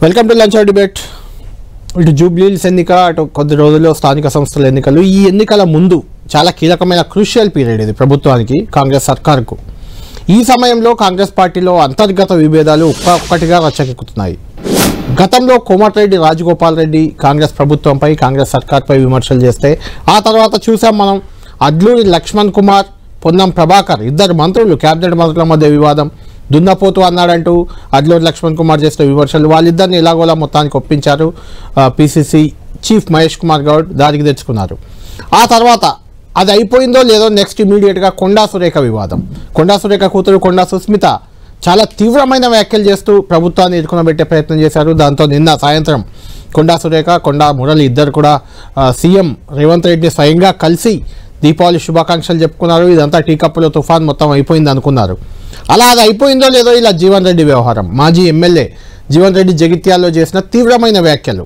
Welcome to lunch hour debate. ఇటు జూబ్లీహిల్స్ ఎన్నిక, అటు కొద్ది రోజుల్లో స్థానిక సంస్థల ఎన్నికలు. ఈ ఎన్నికల ముందు చాలా కీలకమైన క్రూషియల్ పీరియడ్ ఇది ప్రభుత్వానికి, కాంగ్రెస్ సర్కార్కు. ఈ సమయంలో కాంగ్రెస్ పార్టీలో అంతర్గత విభేదాలు ఒక్కొక్కటిగా రచ్చకెక్కుతున్నాయి. గతంలో కోమటిరెడ్డి రాజగోపాల్ రెడ్డి కాంగ్రెస్ ప్రభుత్వంపై, కాంగ్రెస్ సర్కార్పై విమర్శలు చేస్తే, ఆ తర్వాత చూసాం మనం అడ్లూరి లక్ష్మణ్ కుమార్, పొన్నం ప్రభాకర్ ఇద్దరు మంత్రులు, క్యాబినెట్ మంత్రుల మధ్య వివాదం. దున్నపోతు అన్నాడంటూ అడ్లూరి లక్ష్మణ్ కుమార్ చేసిన విమర్శలు, వాళ్ళిద్దరిని ఎలాగోలా మొత్తానికి ఒప్పించారు. పిసిసి చీఫ్ మహేష్ కుమార్ గౌడ్ దారికి తెచ్చుకున్నారు. ఆ తర్వాత అది అయిపోయిందో లేదో నెక్స్ట్ ఇమీడియట్గా కొండా సురేఖ వివాదం. కొండా సురేఖ కూతురు కొండా సుస్మిత చాలా తీవ్రమైన వ్యాఖ్యలు చేస్తూ ప్రభుత్వాన్ని ఇరుకునబెట్టే ప్రయత్నం చేశారు. దాంతో నిన్న సాయంత్రం కొండా సురేఖ, కొండా మురళి ఇద్దరు కూడా సీఎం రేవంత్ రెడ్డిని స్వయంగా కలిసి దీపావళి శుభాకాంక్షలు చెప్పుకున్నారు. ఇదంతా టీ కప్పులో తుఫాన్ మొత్తం అయిపోయింది అనుకున్నారు. అలా అది అయిపోయిందో లేదో ఇలా జీవన్ రెడ్డి వ్యవహారం. మాజీ ఎమ్మెల్యే జీవన్ రెడ్డి జగిత్యాల్లో చేసిన తీవ్రమైన వ్యాఖ్యలు.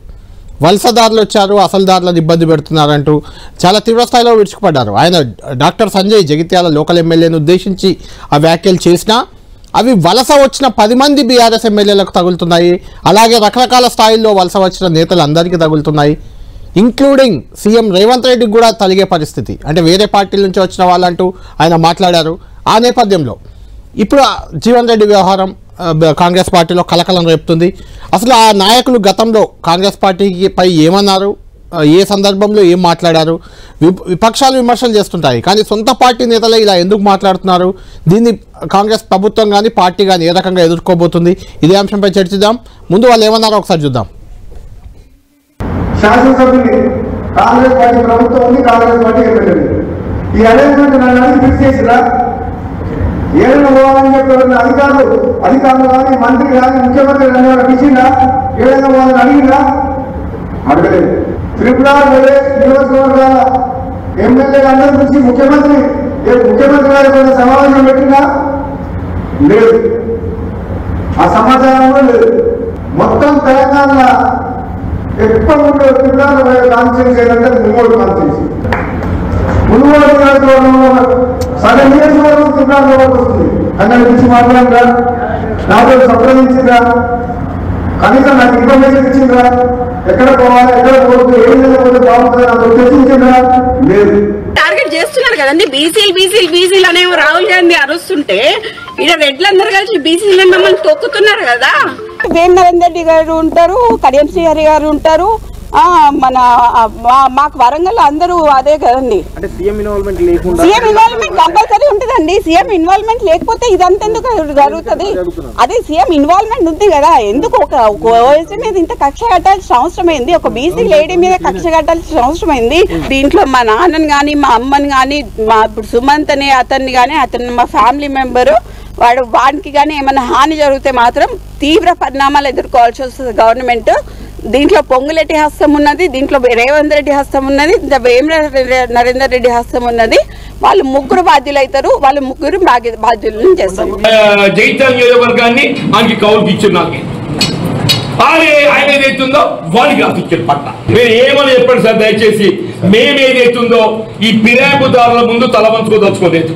వలసదారులు వచ్చారు, అసలుదారులను ఇబ్బంది పెడుతున్నారంటూ చాలా తీవ్రస్థాయిలో విరుచుకుపడ్డారు. ఆయన డాక్టర్ సంజయ్ జగిత్యాల లోకల్ ఎమ్మెల్యేను ఉద్దేశించి ఆ వ్యాఖ్యలు చేసినా అవి వలస వచ్చిన 10 మంది బీఆర్ఎస్ ఎమ్మెల్యేలకు తగులుతున్నాయి. అలాగే రకరకాల స్థాయిల్లో వలస వచ్చిన నేతలు అందరికీ తగులుతున్నాయి. ఇంక్లూడింగ్ సీఎం రేవంత్ రెడ్డికి కూడా తలిగే పరిస్థితి. అంటే వేరే పార్టీల నుంచి వచ్చిన వాళ్ళంటూ ఆయన మాట్లాడారు. ఆ నేపథ్యంలో ఇప్పుడు జీవన్ రెడ్డి వ్యవహారం కాంగ్రెస్ పార్టీలో కలకలం రేపుతుంది. అసలు ఆ నాయకులు గతంలో కాంగ్రెస్ పార్టీపై ఏమన్నారు, ఏ సందర్భంలో ఏం మాట్లాడారు? విపక్షాలు విమర్శలు చేస్తుంటాయి, కానీ సొంత పార్టీ నేతలే ఇలా ఎందుకు మాట్లాడుతున్నారు? దీన్ని కాంగ్రెస్ ప్రభుత్వం కానీ పార్టీ కానీ ఏ రకంగా ఎదుర్కోబోతుంది? ఇదే అంశంపై చర్చిద్దాం. ముందు వాళ్ళు ఏమన్నారో ఒకసారి చూద్దాం. శాసనసభ్యుని కాంగ్రెస్ పార్టీ ప్రభుత్వం ఉంది, కాంగ్రెస్ పార్టీ ఎమ్మెల్యేలు ఈ అరేంజ్మెంట్ నన్ను ఫిక్స్ చేసిరా? ఏదైనా పోవాలని చెప్పి అధికారులు కానీ, మంత్రి కానీ, ముఖ్యమంత్రి కానీ పిలిచిందా? ఏదైనా పోవాలని అడిగిందా? అడగలేదు. త్రిపురార్ నియోజకవర్గాల ఎమ్మెల్యేలు అందరి గురించి ముఖ్యమంత్రి గారి సమావేశం పెట్టినా లేదు. ఆ సమాచారం కూడా లేదు. మొత్తం తెలంగాణ ఎక్కువ ఉండే త్రిపురాలు కాన్స్టిట్యూన్సీ ఏంటంటే మునుగోడు కాన్స్టిట్యూన్సీ. మునుగోడు నియోజకవర్గంలో సగం నియోజకవర్గం త్రిపురాలో వస్తుంది. అక్కడి నుంచి మాట్లాడరా, నాతో సంప్రదించిందా, కనీసం నాకు ఇన్ఫర్మేషన్ ఇచ్చిందా? ఎక్కడ పోవాలి, ఎక్కడ పోతుంది, ఏ విధంగా పోతే బాగుంటుంది నాకు చర్చించిందా? లేదు. టార్గెట్ చేస్తున్నారు కదండి. బీసీలు అనేవి రాహుల్ గాంధీ అరుస్తుంటే ఇక్కడ రెడ్లందరూ కలిసి బీసీలు మమ్మల్ని తొక్కుతున్నారు కదా. నరేందర్ రెడ్డి గారు ఉంటారు, కడియం శ్రీహరి గారు ఉంటారు, మన మాకు వరంగల్ అందరూ అదే కదండి. సీఎం ఇన్వాల్వ్మెంట్ కంపల్సరీ ఉంటుందండి. సీఎం ఇన్వాల్వ్మెంట్ లేకపోతే ఇదంతా ఎందుకు జరుగుతుంది? అదే సీఎం ఇన్వాల్వ్మెంట్ ఉంది కదా. ఎందుకు ఒక ఓఎస్సీ మీద ఇంత కక్ష కట్టాల్సిన అవసరం అయింది? ఒక బీసీ లేడీ మీద కక్ష కట్టాల్సిన అవసరం అయింది? దీంట్లో మా నాన్నని కానీ, మా అమ్మని కానీ, మా ఇప్పుడు సుమంత్ అనే అతన్ని కానీ, అతను మా ఫ్యామిలీ మెంబరు, వాడికి కానీ ఏమైనా హాని జరిగితే మాత్రం తీవ్ర పరిణామాలు ఎదుర్కోవాల్సి వస్తుంది గవర్నమెంట్. దీంట్లో పొంగులేటి హస్తం ఉన్నది, దీంట్లో రేవంత్ రెడ్డి హస్తం ఉన్నది, వేమ నరేందర్ రెడ్డి హస్తం ఉన్నది. వాళ్ళు ముగ్గురు బాధ్యులు అవుతారు. వాళ్ళు ముగ్గురు బాధ్యులను చేస్తారు. జైత్యాల నియోజకవర్గాన్ని ఆయనకి కౌలుకి ఇచ్చున్నాను. ఆయన ఏదైతుందో వాడికి రాసిచ్చారు పట్ట. మీరు ఏమని చెప్పండి సార్ దయచేసి. మేమేదైతుందో ఈ ఫిర్యాదుదారుల ముందు తల వంచుకోదలుచుకోలేదు.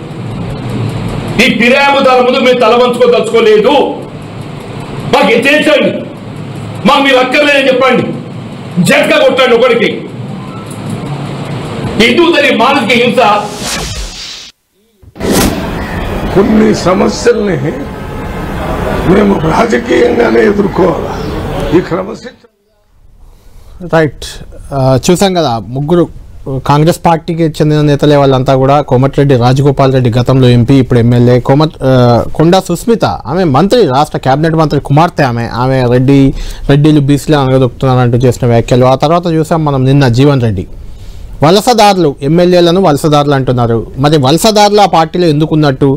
ఈ ఫిర్యాదుదారుల ముందు మేము తల వంచుకోదలుచుకోలేదు. మాకు హెచ్చరించండి, మాకు మీరు అక్కర్లేదని చెప్పండి. జట్కా కొట్టండి ఒకరికి. హిందూతని మానసిక హింస. కొన్ని సమస్యల్ని మేము రాజకీయంగానే ఎదుర్కోవాలి. ఈ క్రమశిక్షణ రైట్. చూసాం కదా, ముగ్గురు కాంగ్రెస్ పార్టీకి చెందిన నేతలే వాళ్ళంతా కూడా. కోమటిరెడ్డి రాజగోపాల్ రెడ్డి గతంలో ఎంపీ, ఇప్పుడు ఎమ్మెల్యే. కొండా సుస్మిత ఆమె మంత్రి, రాష్ట్ర కేబినెట్ మంత్రి కుమార్తె. ఆమె రెడ్డిలు బీసీలు అనగదొక్కుతున్నారంటూ చేసిన వ్యాఖ్యలు. ఆ తర్వాత చూసాం మనం నిన్న జీవన్ రెడ్డి. వలసదారులు, ఎమ్మెల్యేలను వలసదారులు అంటున్నారు. మరి వలసదారులు ఆ పార్టీలో ఎందుకున్నట్టు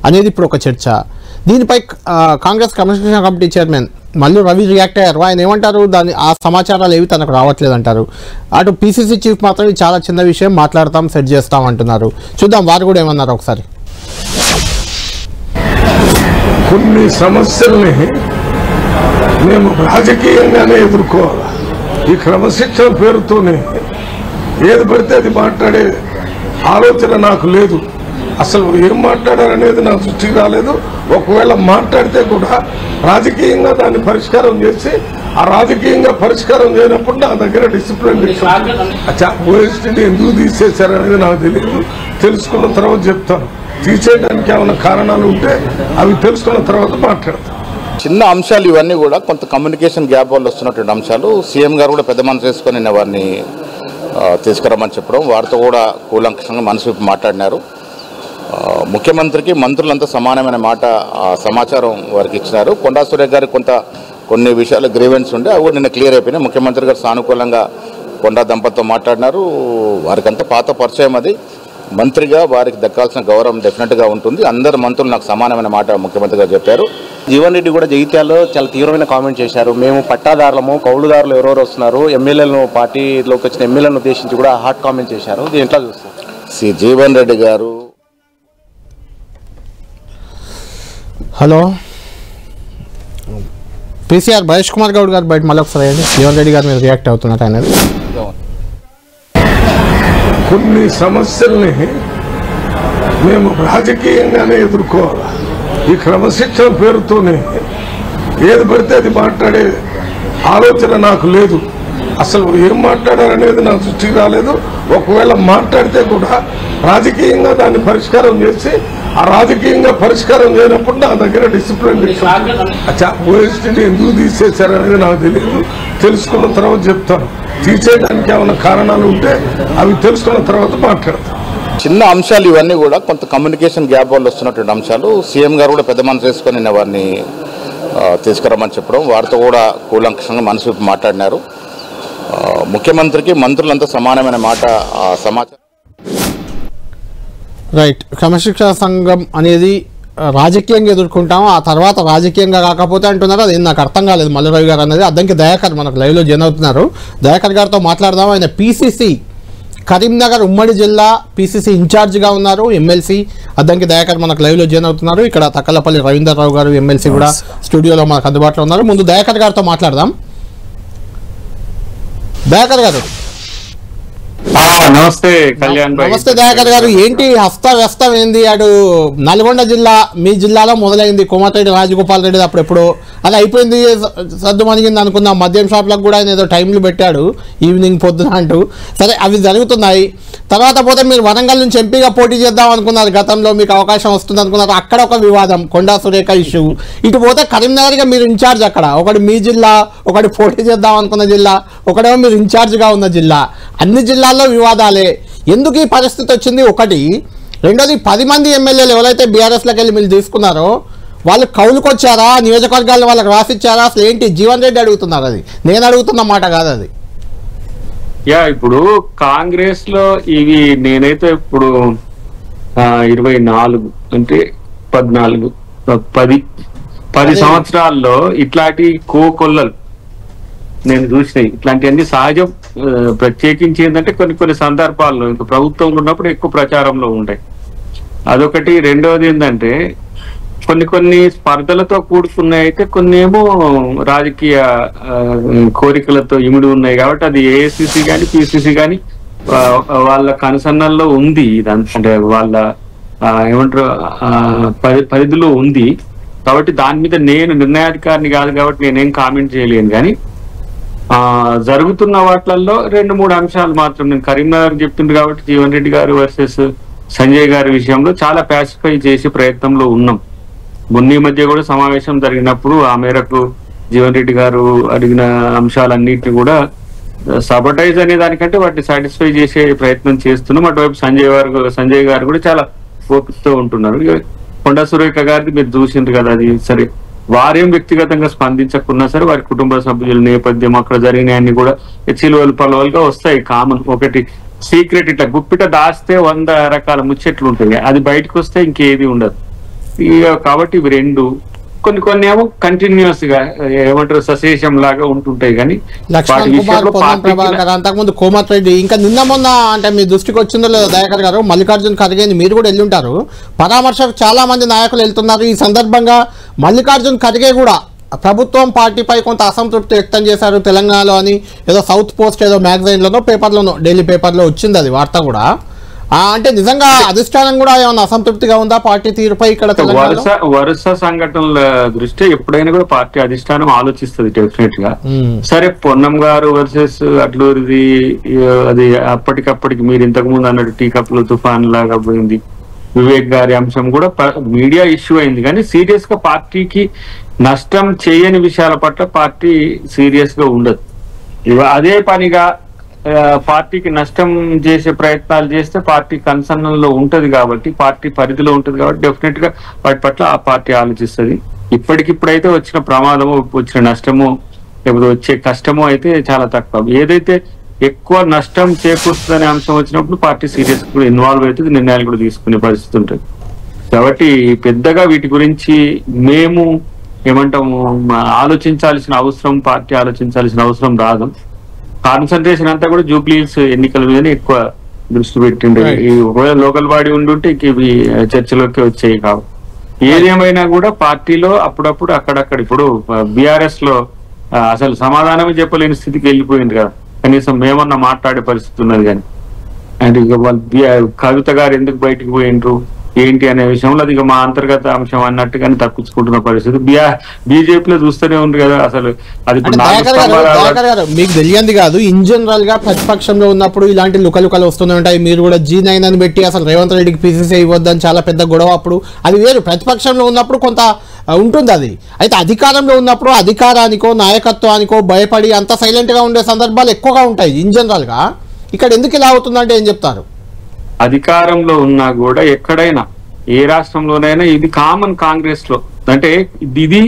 అనేది ఇప్పుడు ఒక చర్చ. దీనిపై Congress commission committee chairman Mallu Ravi react అయ్యారు. ఆయన ఏమంటారు? ఆ సమాచారాలు ఏవి తనకు రావట్లేదు అంటారు. అటు పిసిసి చీఫ్ మాత్రం ఇది చాలా చిన్న విషయం, మాట్లాడతాం, సెట్ చేస్తాం అంటున్నారు. చూద్దాం వారు కూడా ఏమన్నారు ఒకసారి. కొన్ని సమస్యల్ని మేము రాజకీయంగానే ఎదుర్కోవాలి. ఈ క్రమశిక్షణ పేరుతోనే ఏది పడితే అది మాట్లాడే ఆలోచన నాకు లేదు. అసలు ఏం మాట్లాడారనేది నాకు దృష్టికి రాలేదు. ఒకవేళ మాట్లాడితే కూడా రాజకీయంగా దాన్ని పరిష్కారం చేసి, ఆ రాజకీయంగా పరిష్కారం చేయనప్పుడు నా దగ్గర డిసిప్లిన్ ఓఎస్టీని ఎందుకు తీసేశారనేది నాకు తెలియదు. తెలుసుకున్న తర్వాత చెప్తాను. తీసేయడానికి ఏమైనా కారణాలు ఉంటే అవి తెలుసుకున్న తర్వాత మాట్లాడతాను. చిన్న అంశాలు ఇవన్నీ కూడా కొంత కమ్యూనికేషన్ గ్యాప్ వల్ల వస్తున్నటువంటి అంశాలు. సీఎం గారు కూడా పెద్ద మనసు చేసుకొని నిన్న వారిని తీసుకురమ్మని చెప్పడం, వారితో కూడా కూలంకషంగా మనసు మాట్లాడినారు. ముఖ్యమంత్రికి మంత్రులంతా సమానమైన మాట సమాచారం వారికి ఇచ్చినారు. కొండా సురేఖ గారికి కొన్ని విషయాలు గ్రీవెన్స్ ఉండే అవి కూడా నిన్న క్లియర్ అయిపోయినాయి. ముఖ్యమంత్రి గారు సానుకూలంగా కొండా దంపతితో మాట్లాడినారు. వారికంతా పాత పరిచయం. అది మంత్రిగా వారికి దక్కాల్సిన గౌరవం డెఫినెట్గా ఉంటుంది. అందరు మంత్రులు నాకు సమానమైన మాట ముఖ్యమంత్రి గారు చెప్పారు. జీవన్ రెడ్డి కూడా జగిత్యాలలో చాలా తీవ్రమైన కామెంట్ చేశారు. మేము పట్టాదారులము, కౌలుదారులు ఎవరెవరు వస్తున్నారు, ఎమ్మెల్యేలను పార్టీలోకి వచ్చిన ఎమ్మెల్యేలను ఉద్దేశించి కూడా హాట్ కామెంట్ చేశారు. ఇది ఎట్లా చూస్తారు? జీవన్ రెడ్డి గారు హలో పీసీఆర్ మహేష్ కుమార్ గౌడ్ గారు బయట మళ్ళీ ఒకసారి అయ్యండి. జీవన్ రెడ్డి గారు మీరు రియాక్ట్ అవుతున్నారు అనేది. కొన్ని సమస్యల్ని మేము రాజకీయంగానే ఎదుర్కోవాలి. ఈ క్రమశిక్షణ పేరుతోనే ఏది పడితే అది మాట్లాడే ఆలోచన నాకు లేదు. అసలు ఏం మాట్లాడారనేది నాకు దృష్టికి రాలేదు. ఒకవేళ మాట్లాడితే కూడా రాజకీయంగా దాన్ని పరిష్కారం చేసి, ఆ రాజకీయంగా పరిష్కారం చేయనప్పుడు నా దగ్గర డిసిప్లిన్ ఓఎస్టీని ఎందుకు తీసేశారనేది నాకు తెలియదు. తెలుసుకున్న తర్వాత చెప్తాను. తీసేయడానికి ఏమైనా కారణాలు ఉంటే అవి తెలుసుకున్న తర్వాత మాట్లాడతాను. చిన్న అంశాలు ఇవన్నీ కూడా కొంత కమ్యూనికేషన్ గ్యాప్ వల్ల వస్తున్నటువంటి అంశాలు. సీఎం గారు కూడా పెద్ద మనసు చేసుకొని నిన్న వారిని తీసుకురమ్మని చెప్పడం, వారితో కూడా కూలంకషంగా మనసు మాట్లాడినారు. ముఖ్యమంత్రికి మంత్రులంతా సమానమైన మాట సమాచారం. రైట్. క్రమశిక్షణ సంఘం అనేది రాజకీయంగా ఎదుర్కొంటాం, ఆ తర్వాత రాజకీయంగా కాకపోతే అంటున్నారు. అది నాకు అర్థం కాలేదు. మల్లురావు గారు అనేది అద్దంకి దయాకర్ మనకు లైవ్లో జాయిన్ అవుతున్నారు. దయాకర్ గారితో మాట్లాడదాం. ఆయన పీసీసీ కరీంనగర్ ఉమ్మడి జిల్లా పీసీసీ ఇన్ఛార్జిగా ఉన్నారు. ఎమ్మెల్సీ అద్దంకి దయాకర్ మనకు లైవ్లో జాయిన్ అవుతున్నారు. ఇక్కడ తక్కలపల్లి రవీందర్రావు గారు ఎమ్మెల్సీ కూడా స్టూడియోలో మనకు అందుబాటులో ఉన్నారు. ముందు దయాకర్ గారితో మాట్లాడదాం. దయాకర్ గారు నమస్తే కళ్యాణ్ భాయ్. నమస్తే దయాకర్ గారు. ఏంటి హస్తవ్యస్తం ఏంది? అటు నల్గొండ జిల్లా మీ జిల్లాలో మొదలైంది, కోమటిరెడ్డి రాజగోపాల్ రెడ్డి అప్పుడెప్పుడు అది అయిపోయింది, సర్దు మణిగింది అనుకున్నాం. మద్యం షాప్లకు కూడా ఆయన ఏదో టైంలు పెట్టాడు ఈవినింగ్ పొద్దున అంటూ. సరే అవి జరుగుతున్నాయి. తర్వాత పోతే మీరు వరంగల్ నుంచి ఎంపీగా పోటీ చేద్దాం అనుకున్నారు. గతంలో మీకు అవకాశం వస్తుంది అనుకున్నారు. అక్కడ ఒక వివాదం, కొండా సురేఖ ఇష్యూ. ఇటు పోతే కరీంనగర్గా మీరు ఇన్ఛార్జ్. అక్కడ ఒకటి మీ జిల్లా, ఒకటి పోటీ చేద్దాం అనుకున్న జిల్లా, ఒకటేమో మీరు ఇన్ఛార్జ్గా ఉన్న జిల్లా. అన్ని జిల్లాల్లో వివాదాలే. ఎందుకు ఈ పరిస్థితి వచ్చింది? ఒకటి. రెండోది, 10 మంది ఎమ్మెల్యేలు ఎవరైతే బీఆర్ఎస్లోకి వెళ్ళి మీరు తీసుకున్నారో వాళ్ళు కౌలుకొచ్చారా, నియోజకవర్గాలను వాళ్ళకి రాసిచ్చారా? అసలు ఏంటి? జీవన్ రెడ్డి అడుగుతున్నారు. అది నేను అడుగుతున్న మాట కాదు అది. ఇప్పుడు కాంగ్రెస్ లో ఇవి నేనైతే ఇప్పుడు 24 అంటే 14 10 సంవత్సరాల్లో ఇట్లాంటి కోకొల్లలు నేను చూసినాయి. ఇట్లాంటివన్నీ సహజం. ప్రత్యేకించి ఏంటంటే కొన్ని సందర్భాల్లో ఇంకా ప్రభుత్వంలో ఉన్నప్పుడు ఎక్కువ ప్రచారంలో ఉంటాయి. అదొకటి. రెండవది ఏంటంటే కొన్ని స్పర్ధలతో కూడుకున్నాయి, అయితే కొన్ని ఏమో రాజకీయ కోరికలతో ఇమిడి ఉన్నాయి. కాబట్టి అది ఏఐసిసి కానీ పిసిసి కానీ వాళ్ళ కనుసన్నల్లో ఉంది. ఇదంతా అంటే వాళ్ళ ఏమంటారు పరిధిలో ఉంది. కాబట్టి దాని మీద నేను నిర్ణయాధికారిని కాదు కాబట్టి నేనేం కామెంట్ చేయలేను. కానీ జరుగుతున్న వాటిల్లో 2-3 అంశాలు మాత్రం నేను కరీంనగర్ చెప్తుంది కాబట్టి జీవన్ రెడ్డి గారు వర్సెస్ సంజయ్ గారి విషయంలో చాలా ప్యాసిఫై చేసే ప్రయత్నంలో ఉన్నాం. మొన్న మధ్య కూడా సమావేశం జరిగినప్పుడు ఆ మేరకు జీవన్ రెడ్డి గారు అడిగిన అంశాలన్నింటినీ కూడా సబటైజ్ అనే దానికంటే వాటిని సాటిస్ఫై చేసే ప్రయత్నం చేస్తున్నాం. అటువైపు సంజయ్ గారు కూడా చాలా ఓపికతో ఉంటున్నారు. కొండా సురేఖ గారిది మీరు చూసిండ్రు కదా, అది సరే వారేం వ్యక్తిగతంగా స్పందించకున్నా సరే వారి కుటుంబ సభ్యుల నేపథ్యం అక్కడ జరిగినాయన్ని కూడా చిలువలు పలువలుగా వస్తాయి. కామన్. ఒకటి సీక్రెట్, ఇట్లా గుప్పిట దాస్తే 100 రకాల ముచ్చట్లు ఉంటాయి. అది బయటకు వస్తే ఇంకేది ఉండదు. కాబట్టి ఇవి 2 కొన్ని ఏమో కంటిన్యూస్ గా ఏమంటారు సశేషం లాగా ఉంటుంటాయి. కానీ లక్ష్మణ్ కుమార్, పొన్నం ప్రభాకర్, అంతకుముందు కోమటిరెడ్డి, ఇంకా నిన్న మొన్న అంటే మీ దృష్టికి వచ్చిందో లేదో దయాకర్ గారు, మల్లికార్జున్ ఖర్గే మీరు కూడా వెళ్ళుంటారు. పరామర్శకు చాలా మంది నాయకులు వెళ్తున్నారు. ఈ సందర్భంగా మల్లికార్జున్ ఖర్గే కూడా ప్రభుత్వం పార్టీపై కొంత అసంతృప్తి వ్యక్తం చేశారు తెలంగాణలో అని ఏదో సౌత్ పోస్ట్ ఏదో మ్యాగజైన్లోనో పేపర్లోనో డైలీ పేపర్లో వచ్చింది అది వార్త కూడా. అంటే నిజంగా అధిష్టానం కూడా ఏమన్నా అసంతృప్తిగా ఉందా పార్టీ తీరుపై? ఇక్కడ వరుస సంఘటనల దృష్ట్యా ఎప్పుడైనా కూడా పార్టీ అధిష్టానం ఆలోచిస్తుంది డెఫినెట్ గా. సరే పొన్నం గారు వర్సెస్ అట్లూరిది అది అప్పటికప్పటికి మీరు ఇంతకు ముందు అన్నట్టు టీ కప్పులు తుఫాన్ లాగా పోయింది. వివేక్ గారి అంశం కూడా మీడియా ఇష్యూ అయింది, కానీ సీరియస్ గా పార్టీకి నష్టం చేయని విషయాల పట్ల పార్టీ సీరియస్ గా ఉండదు. అదే పనిగా పార్టీకి నష్టం చేసే ప్రయత్నాలు చేస్తే పార్టీ కన్సర్న్ లో ఉంటది కాబట్టి, పార్టీ పరిధిలో ఉంటది కాబట్టి డెఫినెట్ గా వాటి పట్ల ఆ పార్టీ ఆలోచిస్తుంది. ఇప్పటికిప్పుడైతే వచ్చిన ప్రమాదము, వచ్చిన నష్టము, లేకపోతే వచ్చే కష్టము అయితే చాలా తక్కువ. ఏదైతే ఎక్కువ నష్టం చేకూరుతుందనే అంశం వచ్చినప్పుడు పార్టీ సీరియస్ కూడా ఇన్వాల్వ్ అవుతుంది, నిర్ణయాలు కూడా తీసుకునే పరిస్థితి ఉంటుంది. కాబట్టి పెద్దగా వీటి గురించి మేము ఏమంటాము ఆలోచించాల్సిన అవసరం, పార్టీ ఆలోచించాల్సిన అవసరం రాదు. కాన్సన్ట్రేషన్ అంతా కూడా జూబ్లీహిల్స్ ఎన్నికల మీదనే ఎక్కువ దృష్టి పెట్టిండే. ఈ ఒకవేళ లోకల్ బాడీ ఉండుంటే ఇవి చర్చలోకి వచ్చాయి కావు. ఏదేమైనా కూడా పార్టీలో అప్పుడప్పుడు అక్కడక్కడ ఇప్పుడు బీఆర్ఎస్ లో అసలు సమాధానమే చెప్పలేని స్థితికి వెళ్ళిపోయింది కదా, కనీసం మేమన్నా మాట్లాడే పరిస్థితి ఉన్నది. కానీ అండ్ ఇక వాళ్ళు కవిత గారు ఎందుకు బయటకు పోయిండ్రు ఏంటి అనే విషయంలో అది ఇక మా అంతర్గత అంశం అన్నట్టుగానే తప్పించుకుంటున్న పరిస్థితి బీజేపీలో చూస్తూనే ఉంది కదా. అసలు అది మీకు తెలియంది కాదు, ఇన్ జనరల్ గా ప్రతిపక్షంలో ఉన్నప్పుడు ఇలాంటి లుకలుకలు వస్తూనే ఉంటాయి. మీరు కూడా G9 అని పెట్టి అసలు రేవంత్ రెడ్డికి PCC ఇవ్వద్దని చాలా పెద్ద గొడవ. అప్పుడు అది వేరు, ప్రతిపక్షంలో ఉన్నప్పుడు కొంత ఉంటుంది అది. అయితే అధికారంలో ఉన్నప్పుడు అధికారానికో నాయకత్వానికో భయపడి అంత సైలెంట్ గా ఉండే సందర్భాలు ఎక్కువగా ఉంటాయి ఇన్ జనరల్ గా. ఇక్కడ ఎందుకు ఇలా అవుతుందంటే ఏం చెప్తారు? అధికారంలో ఉన్నా కూడా ఎక్కడైనా ఏ రాష్ట్రంలోనైనా ఇది కామన్ కాంగ్రెస్ లో. అంటే ఇది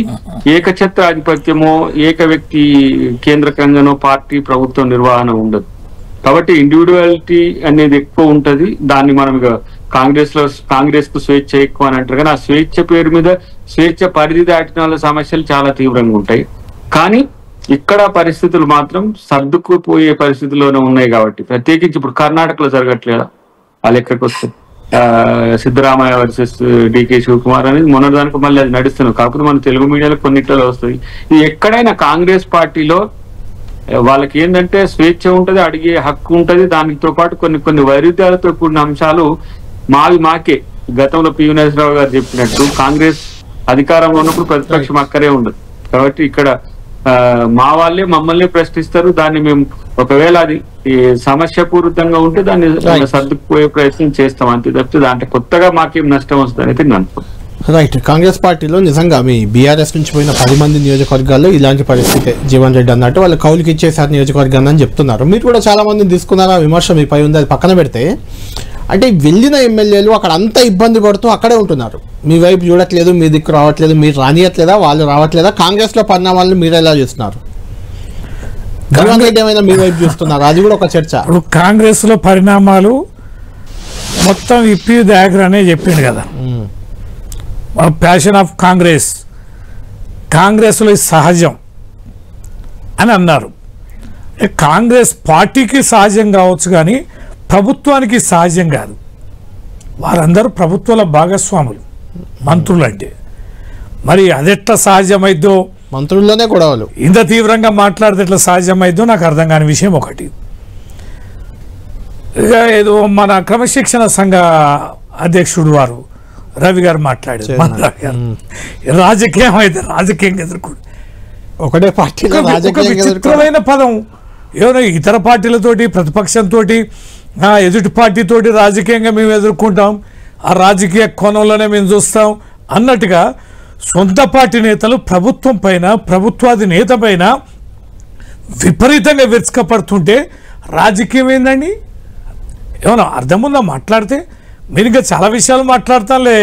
ఏకఛత్ర ఆధిపత్యమో ఏక వ్యక్తి కేంద్రకంగానో పార్టీ ప్రభుత్వం నిర్వహణ ఉండదు. కాబట్టి ఇండివిజువాలిటీ అనేది ఎక్కువ ఉంటది. దాన్ని మనం ఇక కాంగ్రెస్ కు స్వేచ్ఛ ఎక్కువ అని అంటారు, కానీ ఆ స్వేచ్ఛ పేరు మీద స్వేచ్ఛ పరిధి దాటిన వాళ్ళ సమస్యలు చాలా తీవ్రంగా ఉంటాయి. కానీ ఇక్కడ పరిస్థితులు మాత్రం సర్దుకుపోయే పరిస్థితుల్లోనే ఉన్నాయి. కాబట్టి ప్రత్యేకించి ఇప్పుడు కర్ణాటకలో జరగట్లేదా ఆ లెక్కకు వస్తే సిద్ధరామయ్య వర్సెస్ DK శివకుమార్ అనేది మొన్నదానికి మళ్ళీ అది నడుస్తున్నాం. కాకపోతే మన తెలుగు మీడియాలో కొన్నిట్లో వస్తుంది. ఇది ఎక్కడైనా కాంగ్రెస్ పార్టీలో వాళ్ళకి ఏంటంటే స్వేచ్ఛ ఉంటది, అడిగే హక్కు ఉంటది. దానితో పాటు కొన్ని వైరుధ్యాలతో కూడిన అంశాలు మాకే గతంలో PV నరసింహరావు గారు చెప్పినట్టు కాంగ్రెస్ అధికారంలో ఉన్నప్పుడు ప్రతిపక్షం అక్కడే ఉండదు. కాబట్టి ఇక్కడ మా వాళ్ళే మమ్మల్ని ప్రశ్నిస్తారు. దాన్ని మేము ఒకవేళ అది సమస్యపూరితంగా ఉంటే దాన్ని సర్దుకుపోయే ప్రయత్నం చేస్తాం అంతే తప్పితే దాంట్లో కొత్తగా మాకేం నష్టం వస్తుంది అయితే నేను అనుకుంటున్నాను. రైట్. కాంగ్రెస్ పార్టీలో నిజంగా మీ బీఆర్ఎస్ నుంచి పోయిన 10 మంది నియోజకవర్గాల్లో ఇలాంటి పరిస్థితి. జీవన్ రెడ్డి అన్నట్టు వాళ్ళు కౌలుకి ఇచ్చేసారు నియోజకవర్గాన్ని అని చెప్తున్నారు. మీరు కూడా చాలా మందిని తీసుకున్నారా? విమర్శ మీపై ఉంది, అది పక్కన పెడితే అంటే వెళ్ళిన ఎమ్మెల్యేలు అక్కడ అంత ఇబ్బంది పడుతూ అక్కడే ఉంటున్నారు. మీ వైపు చూడట్లేదు, మీ దిక్కు రావట్లేదు, మీరు రానియట్లేదా, వాళ్ళు రావట్లేదా? కాంగ్రెస్లో పరిణామాలను మీరు ఎలా చూస్తున్నారు? జీవన్ రెడ్డి ఏమైనా మీ వైపు చూస్తున్నారు? అది కూడా ఒక చర్చ. ఇప్పుడు కాంగ్రెస్లో పరిణామాలు మొత్తం ఇప్పి దయాకర్ అనే చెప్పిండు కదా, ప్యాషన్ ఆఫ్ కాంగ్రెస్లో సహజం అని అన్నారు. కాంగ్రెస్ పార్టీకి సహజం కావచ్చు కానీ ప్రభుత్వానికి సహజం కాదు. వారందరూ ప్రభుత్వాల భాగస్వాములు మంత్రులు అంటే. మరి అదెట్లా సహజమైద్దో, మంత్రుల్లోనే గొడవలు ఇంత తీవ్రంగా మాట్లాడితే ఎట్లా సహజమైద్దో నాకు అర్థం కాని విషయం ఒకటి. ఇక ఏదో మన క్రమశిక్షణ సంఘ అధ్యక్షుడు వారు రవి గారు మాట్లాడారు, రాజకీయం అయితే రాజకీయంగా ఎదుర్కొంది ఒకటే పార్టీ. విచిత్రమైన పదం. ఏమైనా ఇతర పార్టీలతోటి ప్రతిపక్షంతో ఎదుటి పార్టీతోటి రాజకీయంగా మేము ఎదుర్కొంటాం, ఆ రాజకీయ కోణంలోనే మేము చూస్తాం అన్నట్టుగా సొంత పార్టీ నేతలు ప్రభుత్వం పైన, ప్రభుత్వాధినేత పైన విపరీతంగా విరుచుకపడుతుంటే రాజకీయం ఏందండి? ఏమన్నా అర్థం ఉందా మాట్లాడితే? మీరు ఇంకా చాలా విషయాలు మాట్లాడతానులే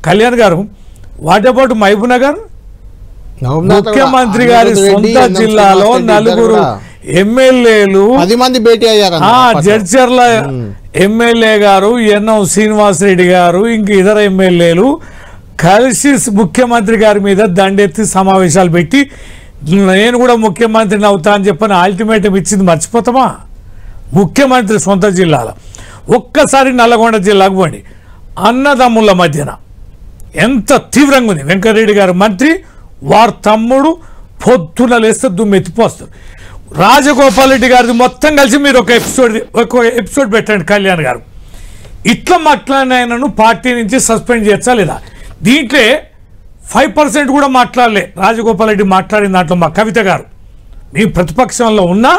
కళ్యాణ్ గారు. What about Mahabubnagar? ముఖ్యమంత్రి గారి సొంత జిల్లాలో 4 ఎమ్మెల్యేలు 10 మంది భేటీ అయ్యారు. జడ్చర్ల ఎమ్మెల్యే గారు ఎన్ఎం శ్రీనివాసరెడ్డి గారు ఇంక ఇతర ఎమ్మెల్యేలు కలిసి ముఖ్యమంత్రి గారి మీద దండెత్తి సమావేశాలు పెట్టి నేను కూడా ముఖ్యమంత్రిని అవుతా అని చెప్పని అల్టిమేటం ఇచ్చింది మర్చిపోతామా? ముఖ్యమంత్రి సొంత జిల్లాలో. ఒక్కసారి నల్లగొండ జిల్లాకు పోండి, అన్నదమ్ముల మధ్యన ఎంత తీవ్రంగా ఉంది. వెంకటరెడ్డి గారు మంత్రి, వారి తమ్ముడు పొద్దున లేస్తే దుమ్మెత్తిపోస్తారు. రాజగోపాల్ రెడ్డి గారిది మొత్తం కలిసి మీరు ఒక ఎపిసోడ్ పెట్టండి కళ్యాణ్ గారు. ఇట్లా మాట్లాడిన ఆయనను పార్టీ నుంచి సస్పెండ్ చేయొచ్చా లేదా? దీంట్లో 5% కూడా మాట్లాడలే రాజగోపాల్ రెడ్డి మాట్లాడిన దాంట్లో. మా కవిత గారు మేము ప్రతిపక్షంలో ఉన్నా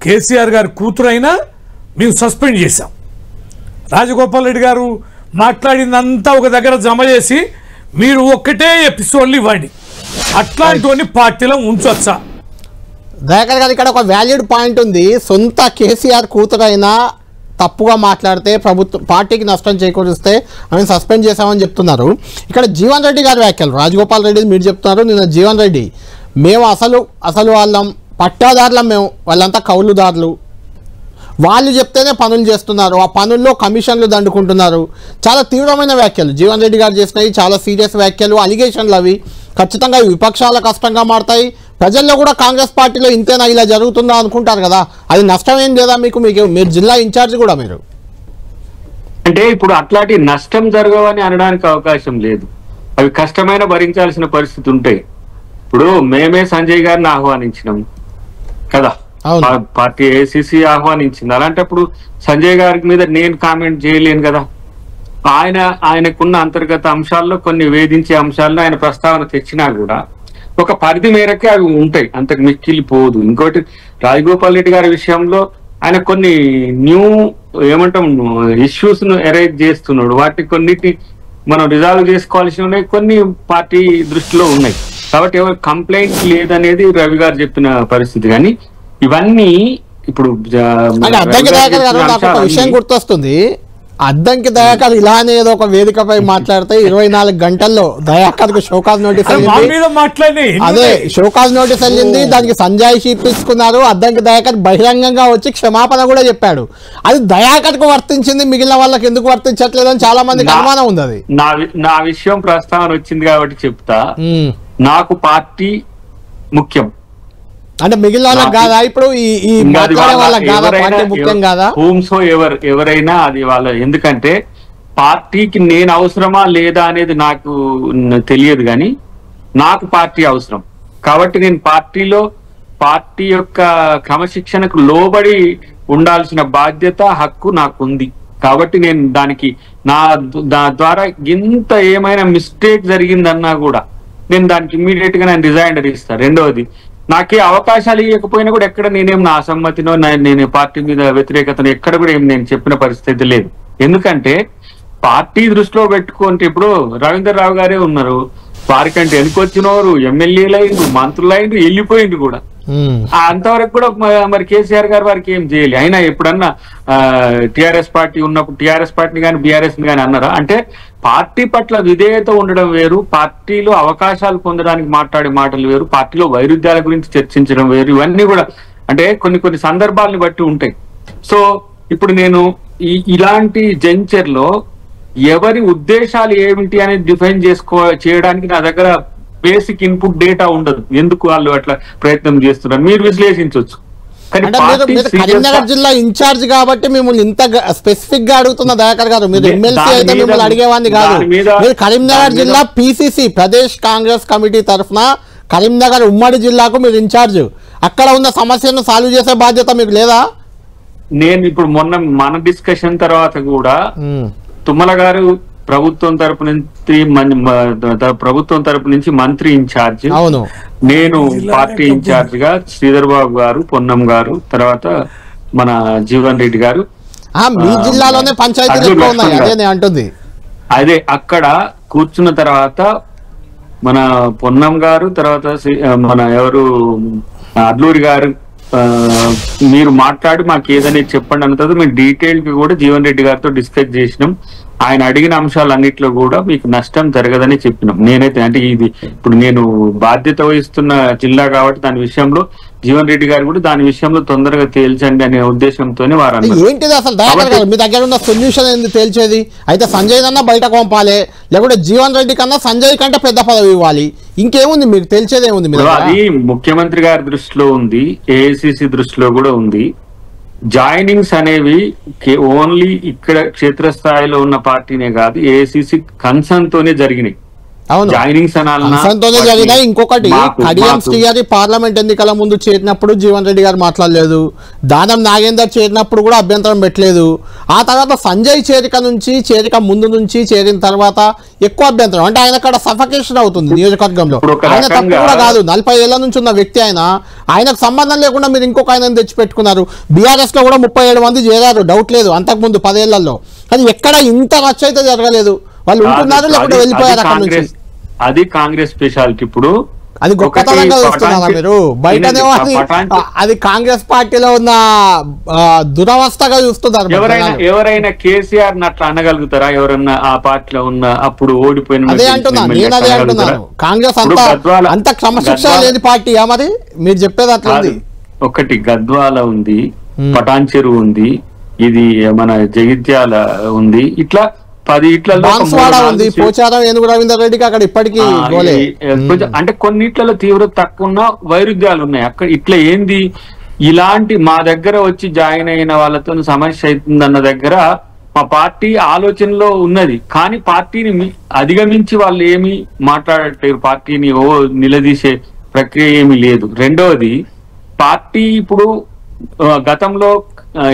కేసీఆర్ గారి కూతురైనా మేము సస్పెండ్ చేశాం. రాజగోపాల్ రెడ్డి గారు మాట్లాడిందంతా ఒక దగ్గర జమ చేసి మీరు ఒక్కటే ఎపిసోడ్లు ఇవ్వండి, అట్లాంటి పార్టీలో ఉంచొచ్చా? దయాకర్ గారు ఇక్కడ ఒక వ్యాలిడ్ పాయింట్ ఉంది. సొంత కేసీఆర్ కూతురైనా తప్పుగా మాట్లాడితే ప్రభుత్వం పార్టీకి నష్టం చేకూరిస్తే ఆమె సస్పెండ్ చేశామని చెప్తున్నారు. ఇక్కడ జీవన్ రెడ్డి గారి వ్యాఖ్యలు, రాజగోపాల్ రెడ్డి మీరు చెప్తున్నారు, నిన్న జీవన్ రెడ్డి మేము అసలు వాళ్ళం పట్టాదారులం, మేము వాళ్ళంతా కౌలుదారులు, వాళ్ళు చెప్తేనే పనులు చేస్తున్నారు, ఆ పనుల్లో కమిషన్లు దండుకుంటున్నారు. చాలా తీవ్రమైన వ్యాఖ్యలు జీవన్ రెడ్డి గారు చేసినవి, చాలా సీరియస్ వ్యాఖ్యలు, అలిగేషన్లు. అవి ఖచ్చితంగా విపక్షాల కష్టంగా మారుతాయి. ప్రజల్లో కూడా కాంగ్రెస్ పార్టీలో ఇంతేనా ఇలా జరుగుతుందా అనుకుంటారు కదా, అది నష్టం ఏం లేదా మీకు? మీరు జిల్లా ఇన్ఛార్జ్ కూడా మీరు. అంటే ఇప్పుడు అట్లాంటి నష్టం జరగవని అనడానికి అవకాశం లేదు. అవి కష్టమైన భరించాల్సిన పరిస్థితి ఉంటాయి. ఇప్పుడు మేమే సంజయ్ గారిని ఆహ్వానించినాం కదా, పార్టీ ఏసీసీ ఆహ్వానించింది. అలాంటప్పుడు సంజయ్ గారి మీద నేను కామెంట్ చేయలేను కదా. ఆయనకున్న అంతర్గత అంశాల్లో కొన్ని వేధించే అంశాలను ఆయన ప్రస్తావన తెచ్చినా కూడా ఒక పరిధి మేరకే అవి ఉంటాయి, అంతకు మిక్కిలిపోదు. ఇంకోటి రాజగోపాల్ రెడ్డి గారి విషయంలో ఆయన కొన్ని ఏమంటాం ఇష్యూస్ ను ఎరైజ్ చేస్తున్నాడు. వాటిని కొన్నిటిని మనం రిజాల్వ్ చేసుకోవాల్సి ఉన్నాయి, కొన్ని పార్టీ దృష్టిలో ఉన్నాయి. కాబట్టి ఎవరు కంప్లైంట్ లేదనేది రవి గారు చెప్పిన పరిస్థితి. కానీ ఇవన్నీ ఇప్పుడు విషయం గుర్తొస్తుంది. అద్దంకి దయాకర్ ఇలానే ఏదో ఒక వేదికపై మాట్లాడితే 24 గంటల్లో దయాకర్ కు షోకాజ్ నోటీస్ వెళ్ళింది. అదే షోకాజ్ నోటీస్ వెళ్ళింది, దానికి సంజయ్ ఇప్పించుకున్నారు. అద్దంకి దయాకర్ బహిరంగంగా వచ్చి క్షమాపణ కూడా చెప్పాడు. అది దయాకర్ కు వర్తించింది, మిగిలిన వాళ్ళకి ఎందుకు వర్తించట్లేదని చాలా మందికి అనుమానం ఉంది. అది నా విషయం ప్రస్తావన వచ్చింది కాబట్టి చెప్తా. నాకు పార్టీ ముఖ్యం అంటే మిగిలిన వాళ్ళకి కాదా? ఇప్పుడు ఈ ముఖ్యం కాదా? హోమ్సో ఎవరైనా అది వాళ్ళ, ఎందుకంటే పార్టీకి నేను అవసరమా లేదా అనేది నాకు తెలియదు, కానీ నాకు పార్టీ అవసరం. కాబట్టి నేను పార్టీ యొక్క క్రమశిక్షణకు లోబడి ఉండాల్సిన బాధ్యత, హక్కు నాకుంది. కాబట్టి నేను దానికి నా ద్వారా ఎంత ఏమైనా మిస్టేక్ జరిగిందన్నా కూడా నేను దానికి ఇమ్మీడియట్ గా నేను రిజైండర్ ఇస్తాను. రెండవది, నాకే అవకాశాలు ఇవ్వకపోయినా కూడా ఎక్కడ నేనేం నా అసమ్మతినో నేను పార్టీ మీద వ్యతిరేకతను ఎక్కడ కూడా ఏం నేను చెప్పిన పరిస్థితి లేదు. ఎందుకంటే పార్టీ దృష్టిలో పెట్టుకుంటే ఇప్పుడు రవీందర్ రావు గారే ఉన్నారు, వారికంటే వెనుకొచ్చినవారు ఎమ్మెల్యేలైండు, మంత్రులైండు, వెళ్ళిపోయిండు కూడా. అంతవరకు కూడా మరి కేసీఆర్ గారు వారికి ఏం చేయాలి? అయినా ఎప్పుడన్నా టిఆర్ఎస్ పార్టీ ఉన్నప్పుడు టిఆర్ఎస్ పార్టీని కానీ బీఆర్ఎస్ ని కానీ అన్నారా? అంటే పార్టీ పట్ల విధేయత ఉండడం వేరు, పార్టీలో అవకాశాలు పొందడానికి మాట్లాడే మాటలు వేరు, పార్టీలో వైరుధ్యాల గురించి చర్చించడం వేరు. ఇవన్నీ కూడా అంటే కొన్ని సందర్భాలను బట్టి ఉంటాయి. సో ఇప్పుడు నేను ఇలాంటి జంచర్ లో ఎవరి ఉద్దేశాలు ఏమిటి అనేది డిఫైన్ చేయడానికి నా దగ్గర బేసిక్ ఇన్పుట్ డేటా ఉండదు. ఎందుకు వాళ్ళు అట్లా ప్రయత్నం చేస్తున్నారు మీరు విశ్లేషించవచ్చు. కరీంనగర్ జిల్లా ఇన్ఛార్జ్ కాబట్టి మిమ్మల్ని ఇంత స్పెసిఫిక్ గా అడుగుతున్న దయాకర్ గారు. మీరు ఎమ్మెల్సీ అయితే మిమ్మల్ని అడిగేవాడిని కాదు. మీరు కరీంనగర్ జిల్లా పిసిసి ప్రదేశ్ కాంగ్రెస్ కమిటీ తరఫున కరీంనగర్ ఉమ్మడి జిల్లాకు మీరు ఇన్ఛార్జ్. అక్కడ ఉన్న సమస్యను సాల్వ్ చేసే బాధ్యత మీకు లేదా? నేను ఇప్పుడు మన డిస్కషన్ తర్వాత కూడా తుమ్మల గారు ప్రభుత్వం తరపు నుంచి మంత్రి ఇన్ఛార్జ్, నేను పార్టీ ఇన్ఛార్జ్ గా శ్రీధర్ బాబు గారు, పొన్నం గారు, తర్వాత మన జీవన్ రెడ్డి గారు. మీ జిల్లాలోనే పంచాయతీ అదే అక్కడ కూర్చున్న తర్వాత మన పొన్నం గారు, తర్వాత మన ఎవరు అడ్లూరి గారు, మీరు మాట్లాడి మాకు ఏదైనా చెప్పండి అన్న తర్వాత మేము డీటెయిల్ గా కూడా జీవన్ రెడ్డి గారితో డిస్కస్ చేసినాం. ఆయన అడిగిన అంశాలన్నిట్లో కూడా మీకు నష్టం జరగదని చెప్పినాం. నేనైతే అంటే ఇది ఇప్పుడు నేను బాధ్యత వహిస్తున్న జిల్లా కాబట్టి దాని విషయంలో జీవన్ రెడ్డి గారు కూడా దాని విషయంలో తొందరగా తేల్చండి అనే ఉద్దేశంతోనే వారు ఏంటిది అసలు మీ దగ్గర ఉన్న సొల్యూషన్ ఏంది తేల్చేది? అయితే సంజయ్ కన్నా బయటకు పంపాలి, లేకుంటే జీవన్ రెడ్డి కన్నా సంజయ్ కంటే పెద్ద పదవి ఇవ్వాలి, ఇంకేముంది మీకు తెలిసేది ఏముంది? అది ముఖ్యమంత్రి గారి దృష్టిలో ఉంది, ఏఐసిసి దృష్టిలో కూడా ఉంది. జాయినింగ్స్ అనేవి ఓన్లీ ఇక్కడ క్షేత్రస్థాయిలో ఉన్న పార్టీనే కాదు, ఏఐసిసి కన్సర్న్ తోనే జరిగినాయి. జాయినింగ్స్ అనాలతోనే జరిగినా. ఇంకొకటి కడియం శ్రీగారి పార్లమెంట్ ఎన్నికల ముందు చేరినప్పుడు జీవన్ రెడ్డి గారు మాట్లాడలేదు, దానం నాగేందర్ చేరినప్పుడు కూడా అభ్యంతరం పెట్టలేదు. ఆ తర్వాత సంజయ్ చేరిక ముందు నుంచి చేరిన తర్వాత ఎక్కువ అభ్యంతరం, అంటే ఆయన అక్కడ సఫకేషన్ అవుతుంది నియోజకవర్గంలో. ఆయన తప్పు కూడా కాదు, 40 ఏళ్ల నుంచి ఉన్న వ్యక్తి ఆయనకు సంబంధం లేకుండా మీరు ఇంకొక ఆయన తెచ్చిపెట్టుకున్నారు. బీఆర్ఎస్ లో కూడా 37 మంది చేరారు, డౌట్ లేదు, అంతకుముందు 10 ఏళ్లలో. కానీ ఎక్కడ ఇంత రచ్చ అయితే జరగలేదు. వాళ్ళు ఉంటున్నారు లేకపోతే వెళ్ళిపోయారు అక్కడ నుంచి. అది కాంగ్రెస్ స్పెషాలిటీ. ఇప్పుడు అది గొప్పతనంగా చూస్తున్నారా మీరు? బయటనే అది కాంగ్రెస్ పార్టీలో ఉన్న దురవస్థగా చూస్తున్నారు. ఎవరైనా కేసీఆర్ అట్లా అనగలుగుతారా? ఎవరన్నా ఆ పార్టీలో ఉన్న అప్పుడు ఓడిపోయిన? అదే అంటున్నాను, నేను అదే అంటున్నాను. కాంగ్రెస్ అంత క్రమశిక్షణ లేని పార్టీయా మరి? మీరు చెప్పేది అట్లా ఉంది. ఒకటి గద్వాల ఉంది, పటాన్చెరు ఉంది, ఇది మన జగిత్యాల ఉంది, ఇట్లా 10 ఇట్లలో ఉంది. పోచారం ఏనుగు రవీందర్ రెడ్డికి అక్కడ ఇప్పటికీ అంటే కొన్నిట్లలో తీవ్రత తక్కువ ఉన్న వైరుధ్యాలు ఉన్నాయి. అక్కడ ఇట్లా ఏంది ఇలాంటి మా దగ్గర వచ్చి జాయిన్ అయిన వాళ్ళతో సమస్య అవుతుందన్న దగ్గర మా పార్టీ ఆలోచనలో ఉన్నది. కానీ పార్టీని అధిగమించి వాళ్ళు ఏమి మాట్లాడట్లేరు, పార్టీని నిలదీసే ప్రక్రియ ఏమీ లేదు. రెండవది, పార్టీ ఇప్పుడు గతంలో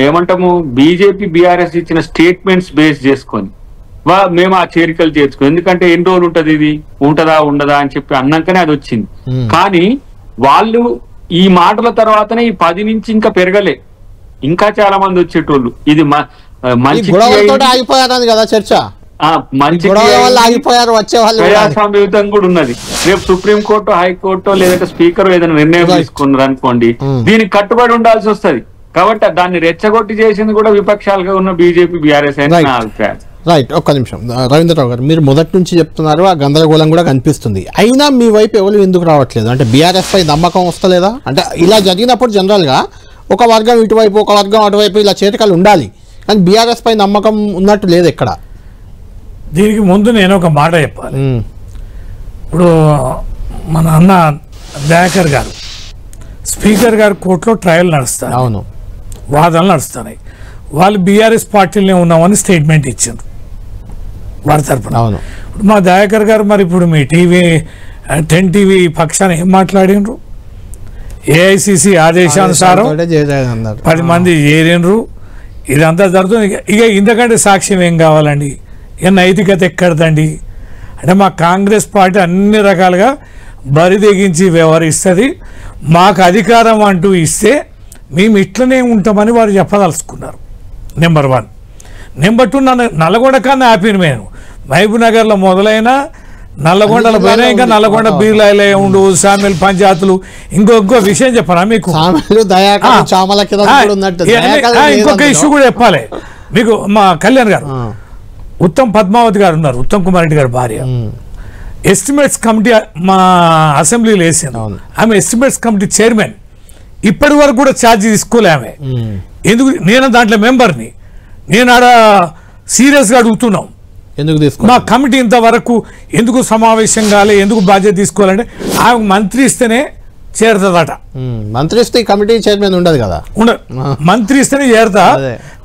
ఏమంటాము, బీజేపీ బీఆర్ఎస్ ఇచ్చిన స్టేట్మెంట్స్ బేస్ చేసుకొని మేము ఆ చేరికలు చేర్చుకో, ఎందుకంటే ఎన్ని రోజులు ఉంటది, ఇది ఉంటదా ఉండదా అని చెప్పి అన్నాకనే అది వచ్చింది. కానీ వాళ్ళు ఈ మాటల తర్వాతనే ఈ 10 నుంచి ఇంకా పెరగలే, ఇంకా చాలా మంది వచ్చేటోళ్ళు. ఇది మంచి ప్రజాస్వామ్యయుతం కూడా ఉన్నది. రేపు సుప్రీంకోర్టు, హైకోర్టు లేదంటే స్పీకర్ ఏదైనా నిర్ణయం తీసుకున్నారు అనుకోండి, దీనికి కట్టుబడి ఉండాల్సి వస్తుంది. కాబట్టి దాన్ని రెచ్చగొట్టి చేసింది కూడా విపక్షాలుగా ఉన్న బీజేపీ బీఆర్ఎస్ అని నా అభిప్రాయం. రైట్, ఒక్క నిమిషం రవీంద్రరావు గారు, మీరు మొదటి నుంచి చెప్తున్నారు, ఆ గందరగోళం కూడా కనిపిస్తుంది. అయినా మీ వైపు ఎవరు ఎందుకు రావట్లేదు? అంటే బీఆర్ఎస్ పై నమ్మకం వస్తలేదా? అంటే ఇలా జరిగినప్పుడు జనరల్గా ఒక వర్గం ఇటువైపు, ఒక వర్గం అటువైపు ఇలా చేరికలు ఉండాలి, కానీ బీఆర్ఎస్ పై నమ్మకం ఉన్నట్టు లేదు ఎక్కడ. దీనికి ముందు నేను ఒక మాట చెప్పాలి. ఇప్పుడు మన అన్న దయాకర్ గారు, స్పీకర్ గారు కోర్టులో ట్రయల్ నడుస్తారు, అవును, వాదనలు నడుస్తున్నాయి. వాళ్ళు బీఆర్ఎస్ పార్టీలోనే ఉన్నామని స్టేట్మెంట్ ఇచ్చారు వారి తరఫున. అవును, ఇప్పుడు మా దయాకర్ గారు మరి ఇప్పుడు మీ టీవీ 10 టీవీ పక్షాన ఏం మాట్లాడినరు? ఏఐసిసి ఆదేశానుసారం 10 మంది చేరినరు, ఇదంతా జరుగుతుంది. ఇక ఇంతకంటే సాక్ష్యం ఏం కావాలండి? ఇక నైతికత ఎక్కడదండి? అంటే మా కాంగ్రెస్ పార్టీ అన్ని రకాలుగా బరిదెగించి వ్యవహరిస్తుంది. మాకు అధికారం అంటూ ఇస్తే మేము ఇట్లనే ఉంటామని వారు చెప్పదలుచుకున్నారు. నెంబర్ 1. నెంబర్ 2, నన్ను నల్లగొండ కన్నా ఆపిన మేము మహబూబ్నగర్లో మొదలైన నల్లగొండలో పోయినా ఇంకా నల్లగొండ బీర్లాయిలో ఉండు సామెల్ పంచాయతీలు. ఇంకొక విషయం చెప్పనా మీకు, ఇంకొక ఇష్యూ కూడా చెప్పాలి మీకు. మా కళ్యాణ్ గారు, ఉత్తమ్ పద్మావతి గారు ఉన్నారు, ఉత్తమ్ కుమార్ రెడ్డి గారి భార్య, ఎస్టిమేట్స్ కమిటీ మా అసెంబ్లీలో వేసాను. ఆమె ఎస్టిమేట్స్ కమిటీ చైర్మన్. ఇప్పటి వరకు కూడా ఛార్జ్ తీసుకోలే ఆమె. ఎందుకు? నేను దాంట్లో మెంబర్ని, నేను ఆడ సీరియస్గా అడుగుతున్నాం, మా కమిటీ ఇంతవరకు ఎందుకు సమావేశం కాలే, ఎందుకు బాధ్యత తీసుకోవాలంటే ఆమె మంత్రి ఇస్తేనే చేరుతుందట. మంత్రి ఇస్తే కమిటీ చైర్మన్ ఉండదు కదా, ఉండదు, మంత్రి ఇస్తేనే చేరుతా.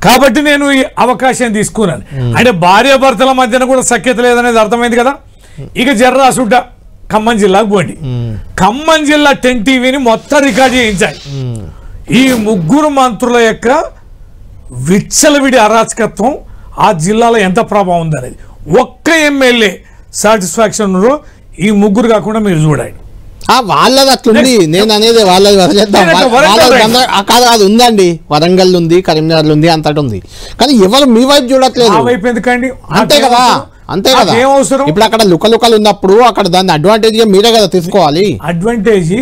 కాబట్టి నేను ఈ అవకాశం తీసుకున్నాను. అంటే భార్యాభర్తల మధ్యన కూడా సఖ్యత లేదనేది అర్థమైంది కదా. ఇక జర్రాసుడ్డ ఖమ్మం జిల్లాకు పోండి. ఖమ్మం జిల్లా 10 టీవీని మొత్తం రికార్డ్ చేయించాలి. ఈ 3 మంత్రుల యొక్క విచ్చలవిడి అరాచకత్వం ఆ జిల్లాలో ఎంత ప్రభావం ఉందనేది ఒక్క ఎమ్మెల్యే సాటిస్ఫాక్షన్ ఈ 3 కాకుండా మీరు చూడండి. వాళ్ళది అట్లుంది, నేను అనేది వాళ్ళది కాదు, ఉందండి. వరంగల్ ఉంది, కరీంనగర్ ఉంది, అంతటి ఉంది. కానీ ఎవరు మీ వైపు చూడట్లేదు. వైపు ఎందుకండి? అంతే కదా, అంతే కదా. ఇప్పుడు అక్కడ లుకలుకలు ఉన్నప్పుడు అక్కడ దాన్ని అడ్వాంటేజ్ మీరే కదా తీసుకోవాలి. అడ్వాంటేజ్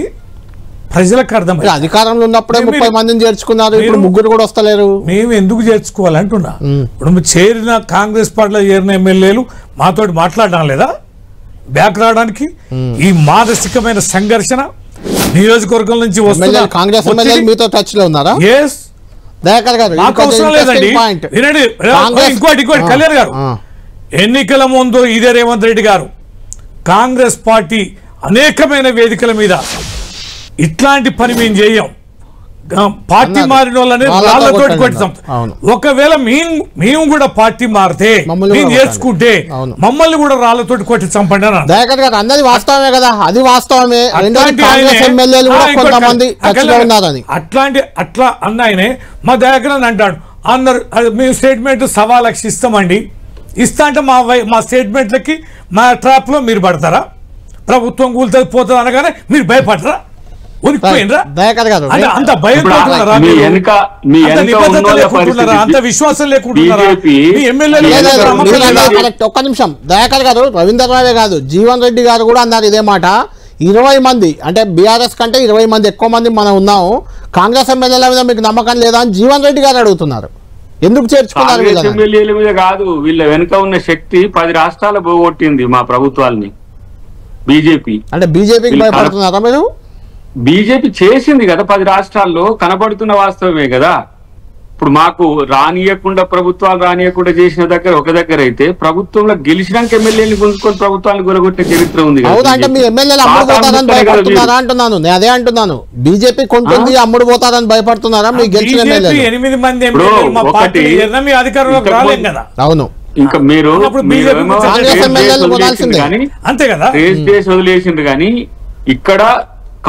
ప్రజలకు అర్థం. అధికారంలో ఉన్నప్పుడే 30 మందిని చేర్చుకున్నారు, ఇప్పుడు 3 కూడా వస్తలేరు. మేము ఎందుకు చేర్చుకోవాలంటున్నా. ఇప్పుడు చేరిన కాంగ్రెస్ పార్టీలో చేరిన ఎమ్మెల్యేలు మాతోటి మాట్లాడడం లేదా బ్యాక్ రావడానికి? ఈ మానసికమైన సంఘర్షణ నియోజకవర్గం నుంచి వస్తున్న కాంగ్రెస్ ఎమ్మెల్యేలు మీతో టచ్ లో ఉన్నారా? దయాకర్ గారు, ఇంకోటి కళ్యాణ్ గారు, ఎన్నికల ముందు ఇదే రేవంత్ రెడ్డి గారు కాంగ్రెస్ పార్టీ అనేకమైన వేదికల మీద ఇట్లాంటి పని మేము చేయం, పార్టీ మారిన వాళ్ళని రాళ్లతోటి కొట్టి చంపుతారు. ఒకవేళ మేము కూడా పార్టీ మారితే మేము చేసుకుంటే మమ్మల్ని కూడా రాళ్లతోటి కొట్టి చంపండి అని దయాకర్ గారు అన్నది వాస్తవమే కదా, అది వాస్తవమే. కొంతమంది అట్లా అన్న ఆయనే మా దయాకర్ అని అంటాడు, అందరు మేము స్టేట్మెంట్ 1,00,000 ఇస్తామండి, ఇస్తా అంటే మా స్టేట్మెంట్లకి మా ట్రాప్ లో మీరు పడతారా? ప్రభుత్వం కూలుతుంది పోతుంది అనగానే మీరు భయపడరా? అంత భయం అంత విశ్వాసం లేకుంటున్నారా? ఒక్క నిమిషం దయాకర్ గారు, రవీంద్రరావే కాదు జీవన్ రెడ్డి గారు కూడా అన్నారు ఇదే మాట. 20 మంది అంటే బీఆర్ఎస్ కంటే 20 మంది ఎక్కువ మంది మనం ఉన్నాము, కాంగ్రెస్ ఎమ్మెల్యేల మీద మీకు నమ్మకం లేదా అని జీవన్ రెడ్డి గారు అడుగుతున్నారు. ఎందుకు చేర్చుకున్నారు? ఎమ్మెల్యేల మీద కాదు, వీళ్ళ వెనుక ఉన్న శక్తి 10 రాష్ట్రాలు పోగొట్టింది మా ప్రభుత్వాలని. బీజేపీ అంటే బీజేపీకి భయపడుతున్నారా మీరు? బీజేపీ చేసింది కదా 10 రాష్ట్రాల్లో, కనబడుతున్న వాస్తవమే కదా. ఇప్పుడు మాకు రానియకుండా ప్రభుత్వాలు రానియకుండా చేసిన దగ్గర ఒక దగ్గర అయితే, ప్రభుత్వంలో గెలిచినాక ఎమ్మెల్యేని గుంజుకొని ప్రభుత్వాన్ని గురగొట్టిన చరిత్ర ఉంది. అంటే మీ ఎమ్మెల్యేలు అమ్ముడు పోతారని భయపడుతున్నారా అంటున్నాను నేను, అదే అంటున్నాను. బీజేపీ కొంటుంది అమ్ముడు పోతారని భయపడుతున్నారా మీ గెలిచిన ఎమ్మెల్యేలు? 8 మంది అధికారంలోకి రాలేం కదా. అవును, ఇంకా మీరు అంతే కదా చేసి వదిలేసిండ్రు. కానీ ఇక్కడ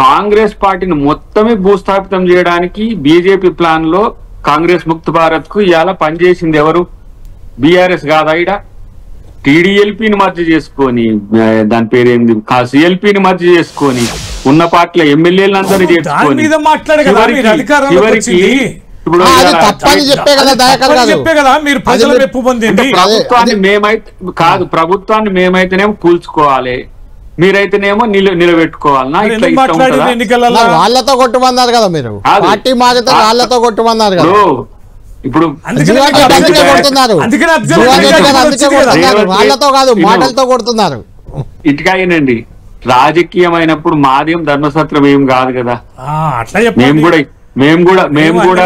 కాంగ్రెస్ పార్టీని మొత్తమే భూస్థాపితం చేయడానికి బీజేపీ ప్లాన్ లో కాంగ్రెస్ ముక్త భారత్ కు ఇవాళ పనిచేసింది ఎవరు? బీఆర్ఎస్ కాదా? ఈడ టీడీఎల్పీని మర్జీ చేసుకొని, దాని పేరేంది సిఎల్పీని మర్జీ చేసుకొని, ఉన్న పార్టీల ఎమ్మెల్యేలు అందరినీ చేసుకొని ప్రభుత్వాన్ని మేమైతేనేమో కూల్చుకోవాలి, మీరైతేనేమో నిలబెట్టుకోవాలన్నా? వాళ్ళతో కొట్టుమన్నారు కదా మీరు, పార్టీ మారితే వాళ్ళతో కొట్టుమన్నారు కదా. ఇప్పుడు వాళ్ళతో కాదు మాటలతో కొడుతున్నారు. ఇటుకాయనండి, రాజకీయమైనప్పుడు మాదేం ధర్మసత్రం ఏం కాదు కదా. మేము కూడా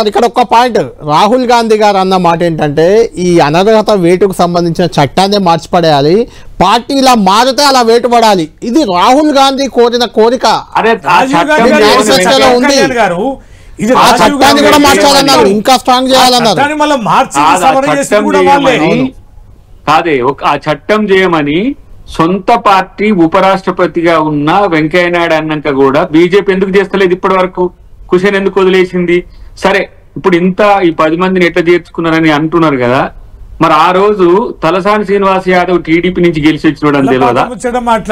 ఇక్కడ ఒక్క పాయింట్, రాహుల్ గాంధీ గారు అన్న మాట ఏంటంటే ఈ అనర్హత వేటుకు సంబంధించిన చట్టాన్ని మార్చిపడేయాలి, పార్టీలా మారితే అలా వేటు పడాలి. ఇది రాహుల్ గాంధీ కోరిన కోరిక ఉంది. ఆ చట్టాన్ని కూడా మార్చాలన్నారు, ఇంకా స్ట్రాంగ్ చేయాలన్నారు. కాదే ఆ చట్టం చేయమని సొంత పార్టీ ఉపరాష్ట్రపతిగా ఉన్న వెంకయ్యనాయుడు అన్నాక కూడా బీజేపీ ఎందుకు చేస్తలేదు ఇప్పటి వరకు? క్వశ్చన్ ఎందుకు వదిలేసింది? సరే, ఇప్పుడు ఇంత ఈ 10 మందిని ఎట్లా చేర్చుకున్నారని అంటున్నారు కదా, మరి ఆ రోజు తలసాని శ్రీనివాస్ యాదవ్ టీడీపీ నుంచి గెలిచి వచ్చినోడని తెలియదా?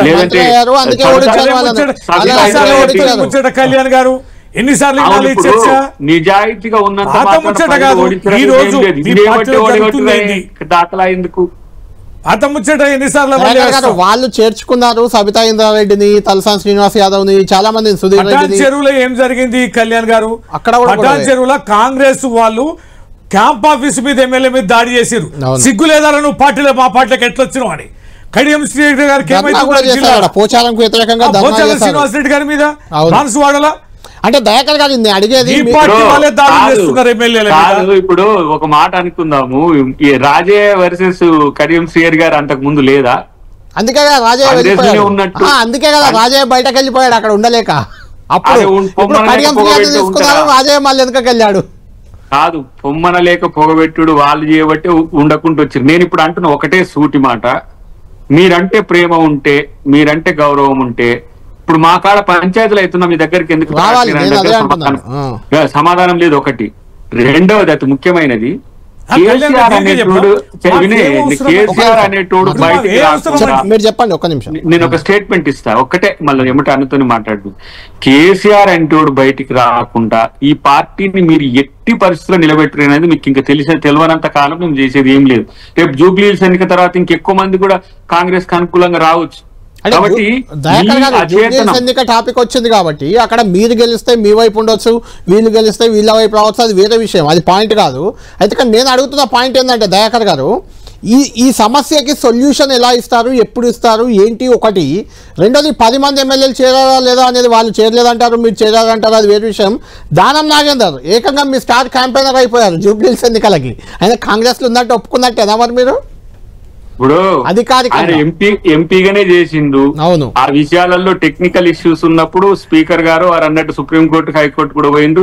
లేదంటే కళ్యాణ్ గారు ఎన్నిసార్లు నిజాయితీగా ఉన్నంత దాఖలా ఎందుకు? వాళ్ళు చేర్చుకున్నారు సబితా ఇంద్రారెడ్డిని, తలసాని శ్రీనివాస్ యాదవ్ ని, చాలా మంది. సుధీర్ రెడ్డి చెరువులో ఏం జరిగింది కళ్యాణ్ గారు? అక్కడ చెరువులో కాంగ్రెస్ వాళ్ళు క్యాంప్ ఆఫీస్ మీద ఎమ్మెల్యే మీద దాడి చేశారు. సిగ్గు లేదా నువ్వు పార్టీలో మా పార్టీకి ఎట్లా వచ్చినావు అని. కడియం శ్రీరెడ్డి గారికి పోచారంకు వ్యతిరేకంగా శ్రీనివాస్ రెడ్డి గారి మీద మనసువాడలా అంటే దయాకర్ గారు అడిగేది. ఇప్పుడు ఒక మాట అనుకుందాము, ఈ రాజే వర్సెస్ కడియం శ్రీయర్ గారు అంతకు ముందు లేదా? అందుకే కదా రాజయ్య ఉన్నట్టు, అందుకే కదా రాజయ్య బయటకు వెళ్ళిపోయాడు అక్కడ ఉండలేక. అప్పుడు రాజయ్య మళ్ళీ ఎందుకు వెళ్ళాడు? కాదు, పొమ్మన లేక పొగబెట్టుడు వాళ్ళు చేయబట్టి ఉండకుండా వచ్చారు. నేను ఇప్పుడు అంటున్నా ఒకటే సూటి మాట, మీరంటే ప్రేమ ఉంటే, మీరంటే గౌరవం ఉంటే, ఇప్పుడు మా కాడ పంచాయతీలు అవుతున్నా మీ దగ్గరికి ఎందుకు సమాధానం లేదు. ఒకటి. రెండవది అతి ముఖ్యమైనది, కేసీఆర్ అనేటోడు బయటికి రాకుండా, మీరు చెప్పండి ఒక్క నిమిషం, నేను ఒక స్టేట్మెంట్ ఇస్తా ఒక్కటే, మళ్ళీ ఏమిటి అనుతోని మాట్లాడు. కేసీఆర్ అనేటోడు బయటికి రాకుండా ఈ పార్టీని మీరు ఎట్టి పరిస్థితుల్లో నిలబెట్టుకునేది మీకు ఇంకా తెలియనంత కాలం మేము చేసేది ఏం లేదు. రేపు జూబ్లీ హిల్స్ ఎన్నిక తర్వాత ఇంకెక్కువ మంది కూడా కాంగ్రెస్ కి అనుకూలంగా రావచ్చు. ఎన్నిక టాపిక్ వచ్చింది కాబట్టి అక్కడ మీరు గెలిస్తే మీ వైపు ఉండొచ్చు, వీళ్ళు గెలిస్తే వీళ్ళ వైపు రావచ్చు, అది వేరే విషయం, అది పాయింట్ కాదు. అయితే నేను అడుగుతున్న పాయింట్ ఏంటంటే దయాకర్ గారు, ఈ సమస్యకి సొల్యూషన్ ఎలా ఇస్తారు, ఎప్పుడు ఇస్తారు, ఏంటి ఒకటి. రెండోది 10 మంది ఎమ్మెల్యేలు చేరారా లేదా అనేది, వాళ్ళు చేరలేదంటారు, మీరు చేరారంటారు, అది వేరే విషయం. దానం నాగేందర్ ఏకంగా మీ స్టార్ క్యాంపెయినర్ అయిపోయారు జూబ్లీ హిల్స్ ఎన్నికలకి. ఆయన కాంగ్రెస్లో ఉన్నట్టు ఒప్పుకున్నట్టేనా మరి మీరు? ఇప్పుడు అధికారికంగా. ఆయన ఎంపీగానే చేసిండు. అవును. ఆ విషయాలలో టెక్నికల్ ఇష్యూస్ ఉన్నప్పుడు స్పీకర్ గారు వారు అన్నట్టు సుప్రీంకోర్టు హైకోర్టు కూడా పోయిండు,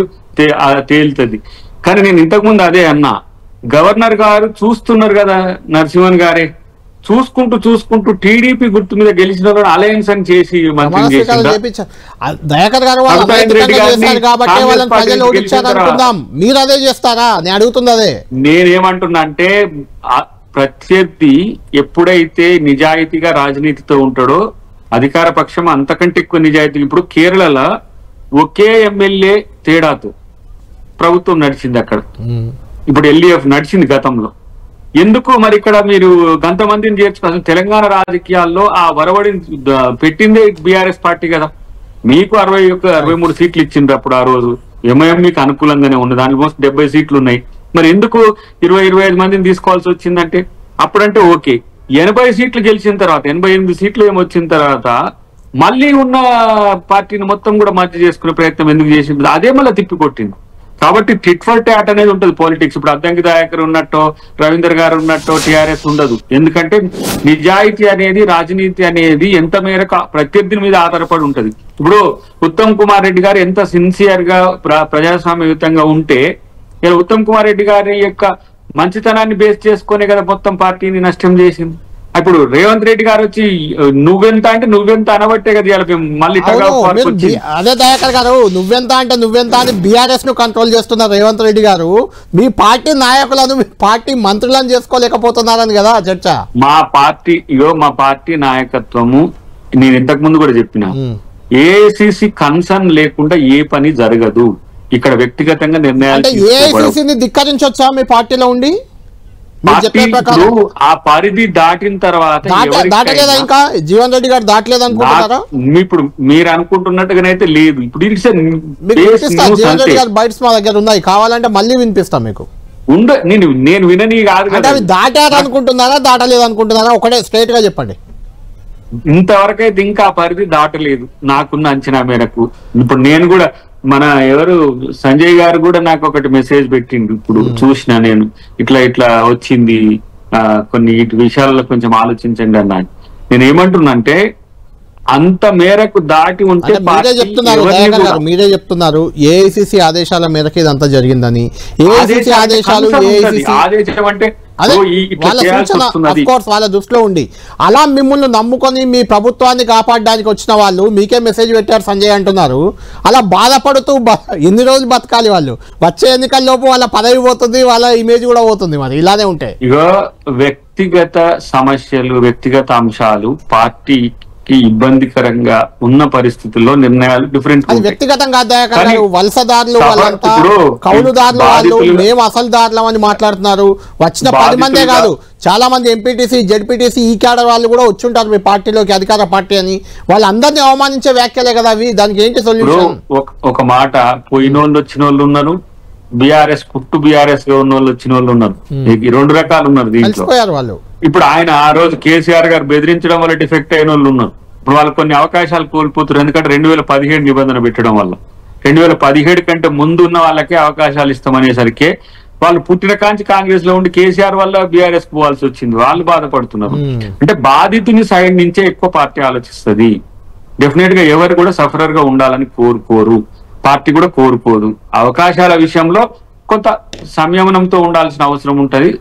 తేలుతుంది. కానీ నేను ఇంతకు ముందు అదే అన్నా, గవర్నర్ గారు చూస్తున్నారు కదా, నరసింహన్ గారే చూసుకుంటూ టీడీపీ గుర్తు మీద గెలిచిన అలయన్స్ అని చేసి మంత్రి దయాకర్ గారు కాబట్టి వాళ్ళని ప్రజలు ఓడించారు అనుకుందాం, మీరు అదే చేస్తారా నేను అడుగుతుంది అదే. నేనేమంటున్నా అంటే ప్రత్యర్థి ఎప్పుడైతే నిజాయితీగా రాజనీతితో ఉంటాడో అధికార పక్షం అంతకంటే ఎక్కువ నిజాయితీ. ఇప్పుడు కేరళలో ఒకే ఎమ్మెల్యే తేడాతో ప్రభుత్వం నడిచింది అక్కడ. ఇప్పుడు ఎల్డీఎఫ్ నడిచింది గతంలో. ఎందుకు మరి ఇక్కడ మీరు గంతమందిని చేర్చుకో, తెలంగాణ రాజకీయాల్లో ఆ వరవడిని పెట్టిందే బీఆర్ఎస్ పార్టీ కదా. మీకు 63 సీట్లు ఇచ్చిండ్రు అప్పుడు ఆ రోజు. ఎంఐఎం మీకు అనుకూలంగానే ఉన్నది, ఆల్మోస్ట్ 70 సీట్లు ఉన్నాయి. మరి ఎందుకు 20-25 మందిని తీసుకోవాల్సి వచ్చిందంటే అప్పుడంటే ఓకే. 80 సీట్లు గెలిచిన తర్వాత 88 సీట్లు ఏమొచ్చిన తర్వాత మళ్ళీ ఉన్న పార్టీని మొత్తం కూడా మర్జీ చేసుకునే ప్రయత్నం ఎందుకు చేసింది? అదే మళ్ళీ తిప్పికొట్టింది. కాబట్టి టిట్ ఫర్ టాట్ అనేది ఉంటుంది పాలిటిక్స్. ఇప్పుడు అద్దంకి దయాకర్ ఉన్నట్టో రవీందర్ గారు ఉన్నట్టో టీఆర్ఎస్ ఉండదు. ఎందుకంటే నిజాయితీ అనేది, రాజనీతి అనేది ఎంత మేరకు ప్రత్యర్థి మీద ఆధారపడి ఉంటది. ఇప్పుడు ఉత్తమ్ కుమార్ రెడ్డి గారు ఎంత సిన్సియర్ గా ప్రజాస్వామ్యయుతంగా ఉంటే, ఉత్తమ్ కుమార్ రెడ్డి గారి యొక్క మంచితనాన్ని బేస్ చేసుకునే కదా మొత్తం పార్టీని నష్టం చేసింది. ఇప్పుడు రేవంత్ రెడ్డి గారు వచ్చి నువ్వెంత అంటే నువ్వెంత అనబట్టే కదా మళ్ళీ అదే దయాకర్ గారు, నువ్వెంత అంటే నువ్వెంత అని బీఆర్ఎస్ ను కంట్రోల్ చేస్తున్నారు రేవంత్ రెడ్డి గారు. మీ పార్టీ నాయకులను, మీ పార్టీ మంత్రులను చేసుకోలేకపోతున్నారని కదా చర్చ. మా పార్టీ నాయకత్వము నేను ఇంతకు ముందు కూడా చెప్పిన, ఏఐసిసి కన్సర్న్ లేకుండా ఏ పని జరగదు. ఇక్కడ వ్యక్తిగతంగా నిర్ణయాలు ధిక్కరించొచ్చా మీ పార్టీలో ఉండి? ఆ పరిధి దాటిన తర్వాత దాటలేదా ఇంకా? జీవన్ రెడ్డి గారు దాటలేదు అనుకుంటున్నారా? ఇప్పుడు మీరు అనుకుంటున్నట్టుగానైతే లేదు. ఇప్పుడు జీవన్ రెడ్డి గారు బైట్స్ మా దగ్గర ఉన్నాయి, కావాలంటే మళ్ళీ వినిపిస్తాం మీకు. నేను వినని కాదు అంటే అవి దాటారు అనుకుంటున్నారా దాటలేదు అనుకుంటున్నారా? ఒకటే స్ట్రైట్ గా చెప్పండి. ఇంతవరకు అయితే ఇంకా ఆ పరిధి దాటలేదు నాకున్న అంచనా మేరకు. ఇప్పుడు నేను కూడా ఎవరు సంజయ్ గారు కూడా నాకు ఒకటి మెసేజ్ పెట్టిండు, ఇప్పుడు చూసిన నేను ఇట్లా వచ్చింది, కొన్ని విషయాలలో కొంచెం ఆలోచించండి అన్నాడు. నేను ఏమంటున్నా అంటే అంత మేరకు దాటి ఉంటే మీరే చెప్తున్నారు ఏఐసిసి ఆదేశాల మేరకు ఇదంతా జరిగిందని. ఏఐసిసి ఆదేశాలు ఆదేశం అంటే వాళ్ళ సూచన ఆఫ్ కోర్స్ వాళ్ళ దృష్టిలో ఉండి అలా మిమ్మల్ని నమ్ముకొని మీ ప్రభుత్వాన్ని కాపాడడానికి వచ్చిన వాళ్ళు మీకే మెసేజ్ పెట్టారు సంజయ్ అంటున్నారు. అలా బాధపడుతూ ఎన్ని రోజులు బతకాలి వాళ్ళు? వచ్చే ఎన్నికల్లోపు వాళ్ళ పదవి పోతుంది, వాళ్ళ ఇమేజ్ కూడా పోతుంది. మరి ఇలానే ఉంటాయి. వ్యక్తిగత సమస్యలు, వ్యక్తిగత అంశాలు పార్టీకి ఇబ్బందికరంగా ఉన్న పరిస్థితుల్లో నిర్ణయాలు డిఫరెంట్. వ్యక్తిగతంగా వలసదారులు వాళ్ళంతా కౌలుదారులు, వాళ్ళు మేము అసలుదారులం అని మాట్లాడుతున్నారు. వచ్చిన 10 మందే కాదు, చాలా మంది ఎంపీటీసీ, జెడ్పీటీసీ, ఈ క్యాడర్ వాళ్ళు కూడా వచ్చుంటారు మీ పార్టీలోకి, అధికార పార్టీ అని. వాళ్ళందరినీ అవమానించే వ్యాఖ్యలే కదా అవి. దానికి ఏంటి సొల్యూషన్? ఒక మాట, పోయిన వాళ్ళు వచ్చిన వాళ్ళు ఉన్నారు, బీఆర్ఎస్ పుట్టు బీఆర్ఎస్ గా ఉన్న వాళ్ళు వచ్చిన వాళ్ళు ఉన్నారు. 2 రకాలు ఉన్నారు దీంట్లో వాళ్ళు. ఇప్పుడు ఆయన ఆ రోజు కేసీఆర్ గారు బెదిరించడం వల్ల డిఫెక్ట్ అయిన వాళ్ళు ఉన్నారు. ఇప్పుడు వాళ్ళు కొన్ని అవకాశాలు కోల్పోతున్నారు. ఎందుకంటే 2017 నిబంధన పెట్టడం వల్ల 2017 కంటే ముందు ఉన్న వాళ్ళకే అవకాశాలు ఇస్తామనేసరికి వాళ్ళు పుట్టిన కాంచి కాంగ్రెస్ లో ఉండి కేసీఆర్ వల్ల బీఆర్ఎస్ పోవాల్సి వచ్చింది. వాళ్ళు బాధపడుతున్నారు. అంటే బాధితుని సైడ్ నుంచే ఎక్కువ పార్టీ ఆలోచిస్తుంది. డెఫినెట్ గా ఎవరు కూడా సఫరర్ గా ఉండాలని కోరుకోరు, పార్టీ కూడా కోరుకోదు. అవకాశాల విషయంలో కొంత సంయమనంతో ఉండాల్సిన అవసరం ఉంటది.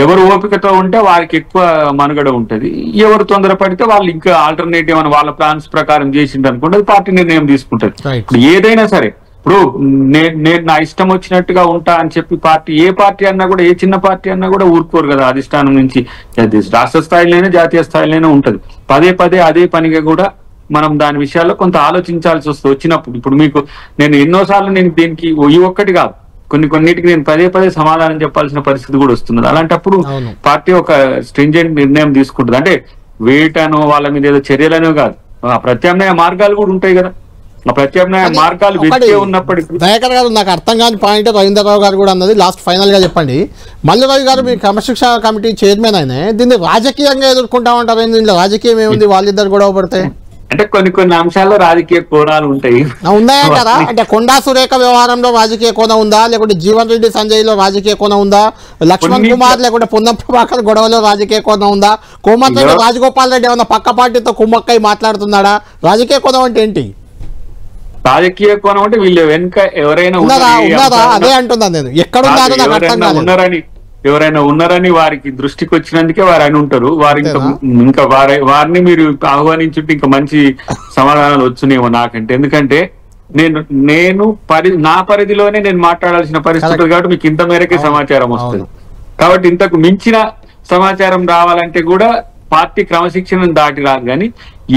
ఎవరు ఓపికతో ఉంటే వారికి ఎక్కువ మనుగడ ఉంటది. ఎవరు తొందరపడితే వాళ్ళు ఇంకా ఆల్టర్నేటివ్ అని వాళ్ళ ప్లాన్స్ ప్రకారం చేసిండ్రు అనుకుంటే పార్టీ నిర్ణయం తీసుకుంటది. ఇప్పుడు ఏదైనా సరే, ఇప్పుడు నేను నా ఇష్టం వచ్చినట్టుగా ఉంటా అని చెప్పి పార్టీ, ఏ పార్టీ అన్నా కూడా, ఏ చిన్న పార్టీ అన్నా కూడా ఊరుకోరు కదా. అధిష్టానం నుంచి రాష్ట్ర స్థాయిలోనే జాతీయ స్థాయిలోనే ఉంటది. పదే అదే పనిగా కూడా మనం దాని విషయాల్లో కొంత ఆలోచించాల్సి వస్తుంది వచ్చినప్పుడు. ఇప్పుడు మీకు నేను ఎన్నోసార్లు నేను దీనికి ఈ ఒక్కటి కాదు, కొన్నిటికి నేను పదే సమాధానం చెప్పాల్సిన పరిస్థితి కూడా వస్తున్నది. అలాంటప్పుడు పార్టీ ఒక స్ట్రింజెంట్ నిర్ణయం తీసుకుంటుంది. అంటే వేటనో వాళ్ళ మీద ఏదో చర్యలనో కాదు, ఆ ప్రత్యామ్నాయ మార్గాలు కూడా ఉంటాయి కదా. ఆ ప్రత్యామ్నాయ మార్గాలు వెతికే ఉన్నప్పటికీ దయాకర్ గారు, నాకు అర్థం కాని పాయింట్ రవీంద్రరావు గారు కూడా అన్నది, లాస్ట్ ఫైనల్ గా చెప్పండి. మల్లురావు గారు మీ క్రమశిక్షణ కమిటీ చైర్మన్ అయినా దీన్ని రాజకీయంగా ఎదుర్కొంటా ఉంటారు. దీంట్లో రాజకీయం ఏముంది? వాళ్ళిద్దరు గొడవ పడితే అంటే కొన్ని అంశాల్లో రాజకీయ కోణాలు ఉంటాయి. ఉన్నాయంటారా? అంటే కొండా సురేఖ వ్యవహారంలో రాజకీయ కోణం ఉందా, లేకుంటే జీవన్ రెడ్డి సంజయ్ లో రాజకీయ కోణం ఉందా, లక్ష్మణ్ కుమార్ లేకుంటే పొన్నం ప్రభాకర్ గొడవలో రాజకీయ కోణం ఉందా, కోమటిరెడ్డి రాజగోపాల్ రెడ్డి ఏమన్నా పక్క పార్టీతో కుమ్మక్కై మాట్లాడుతున్నాడా? రాజకీయ కోణం అంటే ఏంటి? రాజకీయ కోణం అంటే వీళ్ళు వెనుక ఎవరైనా ఉన్నారా? అదే అంటున్నాను నేను. ఎక్కడున్నారో నాకు అర్థం కాలేదు. ఎవరైనా ఉన్నారని వారికి దృష్టికి వచ్చినందుకే వారు అని ఉంటారు. వారు ఇంకా వారిని మీరు ఆహ్వానించుంటే ఇంకా మంచి సమాధానాలు వచ్చునేమో నాకంటే. ఎందుకంటే నేను నా పరిధిలోనే నేను మాట్లాడాల్సిన పరిస్థితులు కాబట్టి మీకు ఇంత మేరకే సమాచారం వస్తుంది. కాబట్టి ఇంతకు మించిన సమాచారం రావాలంటే కూడా పార్టీ క్రమశిక్షణను దాటి రాదు. కానీ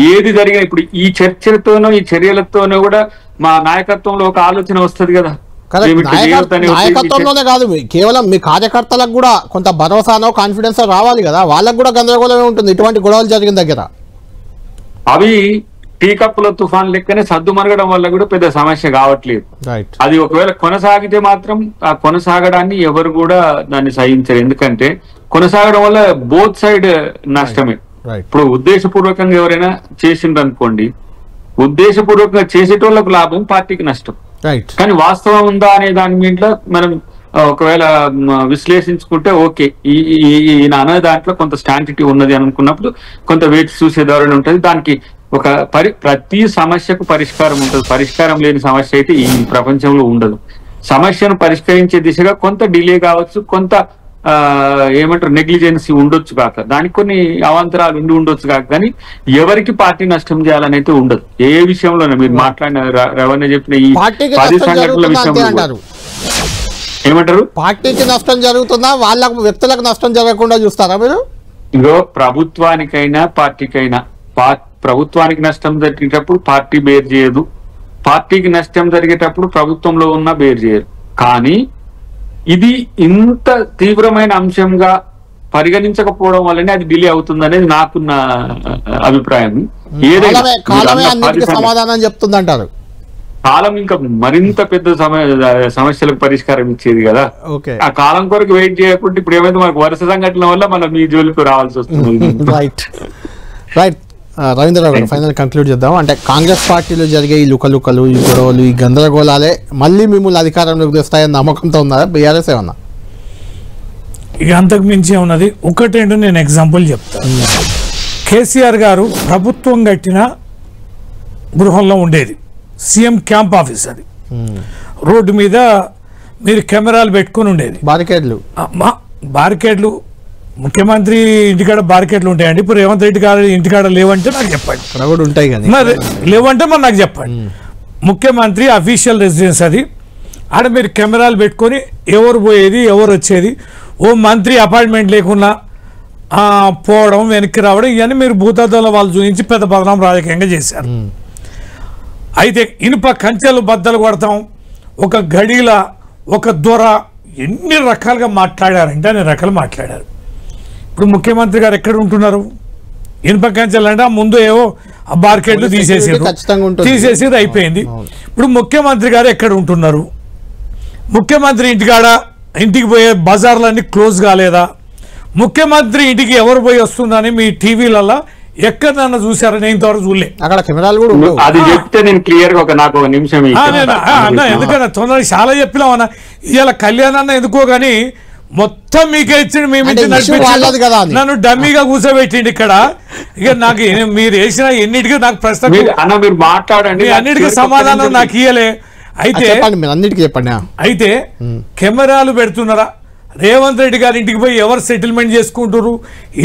ఏది జరిగినా ఇప్పుడు ఈ చర్చలతోనో ఈ చర్యలతోనో కూడా మా నాయకత్వంలో ఒక ఆలోచన వస్తుంది కదా. నాయకత్వంలోనే కాదు, కేవలం మీ కార్యకర్తలకు కూడా కొంత భరోసానో కాన్ఫిడెన్స్ రావాలి కదా. వాళ్ళకు కూడా గందరగోళమే ఉంటుంది ఇటువంటి గొడవలు జరిగిన దగ్గర. అవి టీ కప్పుల తుఫాన్ లెక్కనే సద్దు మరగడం వల్ల కూడా పెద్ద సమస్య కావట్లేదు. అది ఒకవేళ కొనసాగితే మాత్రం ఆ కొనసాగడాన్ని ఎవరు కూడా దాన్ని సహించరు. ఎందుకంటే కొనసాగడం వల్ల బోత్ సైడ్ నష్టమే. ఇప్పుడు ఉద్దేశపూర్వకంగా ఎవరైనా చేసిండ్రు అనుకోండి, ఉద్దేశపూర్వకంగా చేసేటోళ్లకు లాభం, పార్టీకి నష్టం. కానీ వాస్తవం ఉందా అనే దాని మీద మనం ఒకవేళ విశ్లేషించుకుంటే ఓకే, ఈయన అనే దాంట్లో కొంత స్టాంటిటీ ఉన్నది అనుకున్నప్పుడు కొంత వేచి చూసే ధోరణి ఉంటుంది. దానికి ఒక ప్రతి సమస్యకు పరిష్కారం ఉంటుంది. పరిష్కారం లేని సమస్య అయితే ఈ ప్రపంచంలో ఉండదు. సమస్యను పరిష్కరించే దిశగా కొంత డిలే కావచ్చు, కొంత ఏమంటారు నెగ్లిజెన్సీ ఉండొచ్చు కాక, దానికి కొన్ని అవాంతరాలు ఉండొచ్చు కాక, కానీ ఎవరికి పార్టీ నష్టం చేయాలని అయితే ఉండదు. ఏ విషయంలోనే మీరు మాట్లాడిన రవణ చెప్పిన ఈ 10 సంఘటనల విషయంలో ఏమంటారు, పార్టీకి నష్టం జరుగుతుందా, వాళ్ళకు వ్యక్తులకు నష్టం జరగకుండా చూస్తారా మీరు? ఇగో ప్రభుత్వానికైనా పార్టీకైనా, ప్రభుత్వానికి నష్టం జరిగేటప్పుడు పార్టీ బేర్ చేయదు, పార్టీకి నష్టం జరిగేటప్పుడు ప్రభుత్వంలో ఉన్న బేర్ చేయరు. కానీ ఇది ఇంత తీవ్రమైన అంశంగా పరిగణించకపోవడం వల్లనే అది డిలే అవుతుంది అనేది నాకున్న అభిప్రాయం. సమాధానం చెప్తుందంటారు. కాలం ఇంకా మరింత పెద్ద సమస్యలకు పరిష్కారం ఇచ్చేది కదా. ఆ కాలం కొరకు వెయిట్ చేయకుండా ఇప్పుడు ఏమైతే మనకు వరుస సంఘటనల వల్ల మనం ఈ జోలికి రావాల్సి వస్తుంది. రైట్ రవీంద్రరావు గారు, ఫైనల్ కంక్లూడ్ చేద్దాం. అంటే కాంగ్రెస్ పార్టీలో జరిగే ఈ లుకలుకలు, ఈ గొడవలు, ఈ గందరగోళాలే మళ్ళీ మిమ్మల్ని అధికారంలోకి తెస్తాయని నమ్మకంతో ఉన్నారా బీఆర్ఎస్ ఏమన్నా? ఇక అంతకు మించి ఉన్నది ఒకటేంటో నేను ఎగ్జాంపుల్ చెప్తాను. కేసీఆర్ గారు ప్రభుత్వం కట్టిన గృహంలో ఉండేది, సీఎం క్యాంప్ ఆఫీస్ అది. రోడ్డు మీద మీరు కెమెరాలు పెట్టుకుని ఉండేది, బారికేడ్లు. ముఖ్యమంత్రి ఇంటికాడ బారికేడ్లు ఉంటాయండి. ఇప్పుడు రేవంత్ రెడ్డి గారు ఇంటికాడ లేవంటే నాకు చెప్పండి. ఉంటాయి కదా, మరి లేవంటే మరి నాకు చెప్పండి. ముఖ్యమంత్రి అఫీషియల్ రెసిడెన్స్ అది. ఆడ మీరు కెమెరాలు పెట్టుకొని ఎవరు పోయేది ఎవరు వచ్చేది, ఓ మంత్రి అపాయింట్మెంట్ లేకుండా పోవడం వెనక్కి రావడం, ఇవన్నీ మీరు భూతద్దంలో వాళ్ళు చూపించి పెద్ద బదనాం రాజకీయంగా చేశారు. అయితే ఇనుప కంచెలు బద్దలు కొడతాం, ఒక గడిల ఒక దొర, ఎన్ని రకాలుగా మాట్లాడారంటే అన్ని రకాలు మాట్లాడారు. ఇప్పుడు ముఖ్యమంత్రి గారు ఎక్కడ ఉంటున్నారు? ఇనుప కంచెలు అంటే ముందు ఏవో ఆ బార్కెట్లు తీసేసి అయిపోయింది. ఇప్పుడు ముఖ్యమంత్రి గారు ఎక్కడ ఉంటున్నారు? ముఖ్యమంత్రి ఇంటికి పోయే బజార్లన్నీ క్లోజ్ కాలేదా? ముఖ్యమంత్రి ఇంటికి ఎవరు పోయి వస్తుందని మీ టీవీలలో ఎక్కడన్నా చూసారా? నేను ఇంతవరకు చూడలే. అక్కడ కెమెరాలు కూడా అది చెప్తే నేను క్లియర్ గా నాకు ఒక నిమిషం ఎందుకన్నా తొందరగా చాలా చెప్పినాం అన్న. ఇవాళ కళ్యాణ్ అన్న ఎందుకో గానీ మొత్తం మీకే ఇచ్చిండు, మేము నన్ను డమ్మీగా కూర్చోబెట్టిండి ఇక్కడ. ఇక నాకు మీరు వేసిన ఎన్నిటికీ నాకు ప్రశ్న మీరు మాట్లాడండి, అన్నిటికీ సమాధానం నాకు ఇయ్యలే. అయితే అయితే కెమెరాలు పెడుతున్నారా? రేవంత్ రెడ్డి గారి ఇంటికి పోయి ఎవరు సెటిల్మెంట్ చేసుకుంటారు,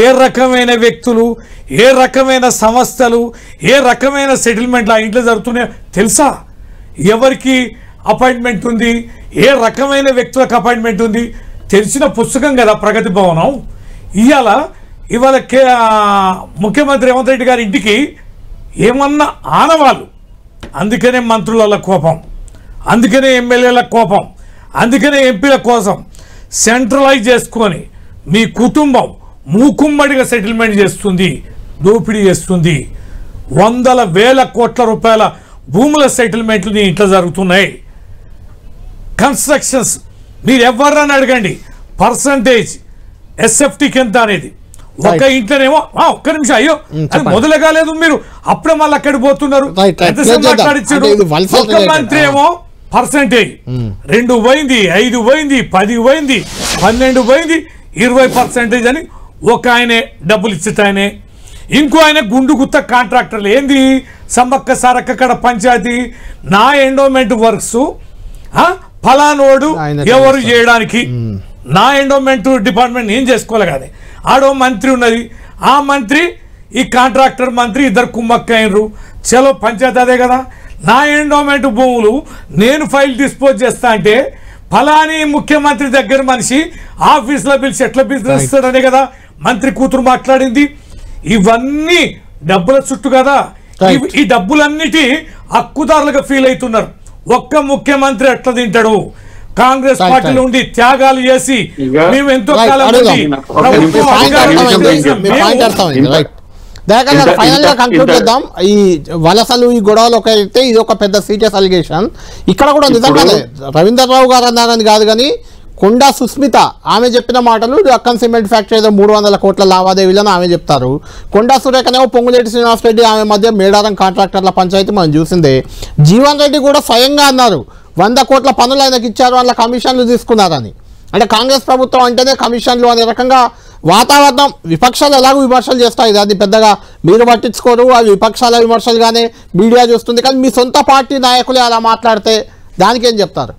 ఏ రకమైన వ్యక్తులు, ఏ రకమైన సంస్థలు, ఏ రకమైన సెటిల్మెంట్లు ఆ ఇంట్లో జరుగుతున్నాయో తెలుసా? ఎవరికి అపాయింట్మెంట్ ఉంది, ఏ రకమైన వ్యక్తులకు అపాయింట్మెంట్ ఉంది, తెలిసిన పుస్తకం కదా ప్రగతి భవనం. ఇవాళ ముఖ్యమంత్రి రేవంత్ రెడ్డి గారి ఇంటికి ఏమన్నా ఆనవాళ్ళు, అందుకనే మంత్రుల కోపం, అందుకనే ఎమ్మెల్యేల కోపం, అందుకనే ఎంపీల కోసం సెంట్రలైజ్ చేసుకొని మీ కుటుంబం మూకుమ్మడిగా సెటిల్మెంట్ చేస్తుంది, దోపిడీ చేస్తుంది. 100,000 కోట్ల రూపాయల భూముల సెటిల్మెంట్లు ఇంట్లో జరుగుతున్నాయి. కన్స్ట్రక్షన్స్ మీరు ఎవరని అడగండి, పర్సంటేజ్ ఎస్ఎఫ్టీకి ఎంత అనేది ఒక ఇంట్లోనేమో ఒక్క నిమిషం అయ్యో అది మొదలు కాలేదు మీరు అప్పుడే మళ్ళీ అక్కడికి పోతున్నారు ఎంతసేపు మాట్లాడించారు ఒక మంత్రి ఏమో పర్సెంటేజ్ 2 పోయింది 5 పోయింది 10 పోయింది 12 పోయింది 20% అని ఒక ఆయనే డబ్బులు ఇచ్చేట ఆయనే ఇంకో ఆయన గుండు గుత్త కాంట్రాక్టర్లు ఏంది సమ్మక్క సారక్క కడ పంచాయతీ నా ఎండోమెంట్ వర్క్స్ ఫలానోడు ఎవరు చేయడానికి నా ఎండోమెంట్ డిపార్ట్మెంట్ ఏం చేసుకోవాలి కానీ ఆడో మంత్రి ఉన్నది ఆ మంత్రి ఈ కాంట్రాక్టర్ మంత్రి ఇద్దరు కుమ్మక్కయ్యారు చలో పంచాయతీ అదే కదా నా ఎండోమెంట్ భూములు నేను ఫైల్ డిస్పోజ్ చేస్తా అంటే ఫలాని ముఖ్యమంత్రి దగ్గర మనిషి ఆఫీసులో పిలిచి ఎట్లా బిజినెస్ ఇస్తాడనే కదా మంత్రి కూతురు మాట్లాడింది ఇవన్నీ డబ్బుల చుట్టూ కదా ఈ డబ్బులన్నిటి హక్కుదారులుగా ఫీల్ అవుతున్నారు ఒక్క ముఖ్యమంత్రి ఎట్లా తింటాడు కాంగ్రెస్ పార్టీలో ఉండి త్యాగాలు చేసి మేము ఎంతో కాలం ఫైనల్ గా కంక్లూడ్ చేద్దాం ఈ వలసలు ఈ గొడవలు ఒక అయితే ఇది ఒక పెద్ద సీరియస్ అలిగేషన్ ఇక్కడ కూడా నిజంగానే రవీంద్రరావు గారు అన్నారని కాదు కానీ కొండా సుస్మిత ఆమె చెప్పిన మాటలు అక్కన్ సిమెంట్ ఫ్యాక్టరీ ఏదో 300 కోట్ల లావాదేవీలని ఆమె చెప్తారు కొండా సురేఖనేమో పొంగులేటి శ్రీనివాస్ రెడ్డి ఆమె మధ్య మేడారం కాంట్రాక్టర్ల పంచాయతీ మనం చూసిందే జీవన్ రెడ్డి కూడా స్వయంగా అన్నారు 100 కోట్ల పనులు ఆయనకి ఇచ్చారు వాళ్ళ కమిషన్లు తీసుకున్నారని అంటే కాంగ్రెస్ ప్రభుత్వం అంటేనే కమిషన్లు అనే రకంగా వాతావరణం విపక్షాలు ఎలాగో విమర్శలు చేస్తాయి అది పెద్దగా మీరు పట్టించుకోరు అవి విపక్షాల విమర్శలుగానే మీడియా చూస్తుంది కానీ మీ సొంత పార్టీ నాయకులే అలా మాట్లాడితే దానికి ఏం చెప్తారు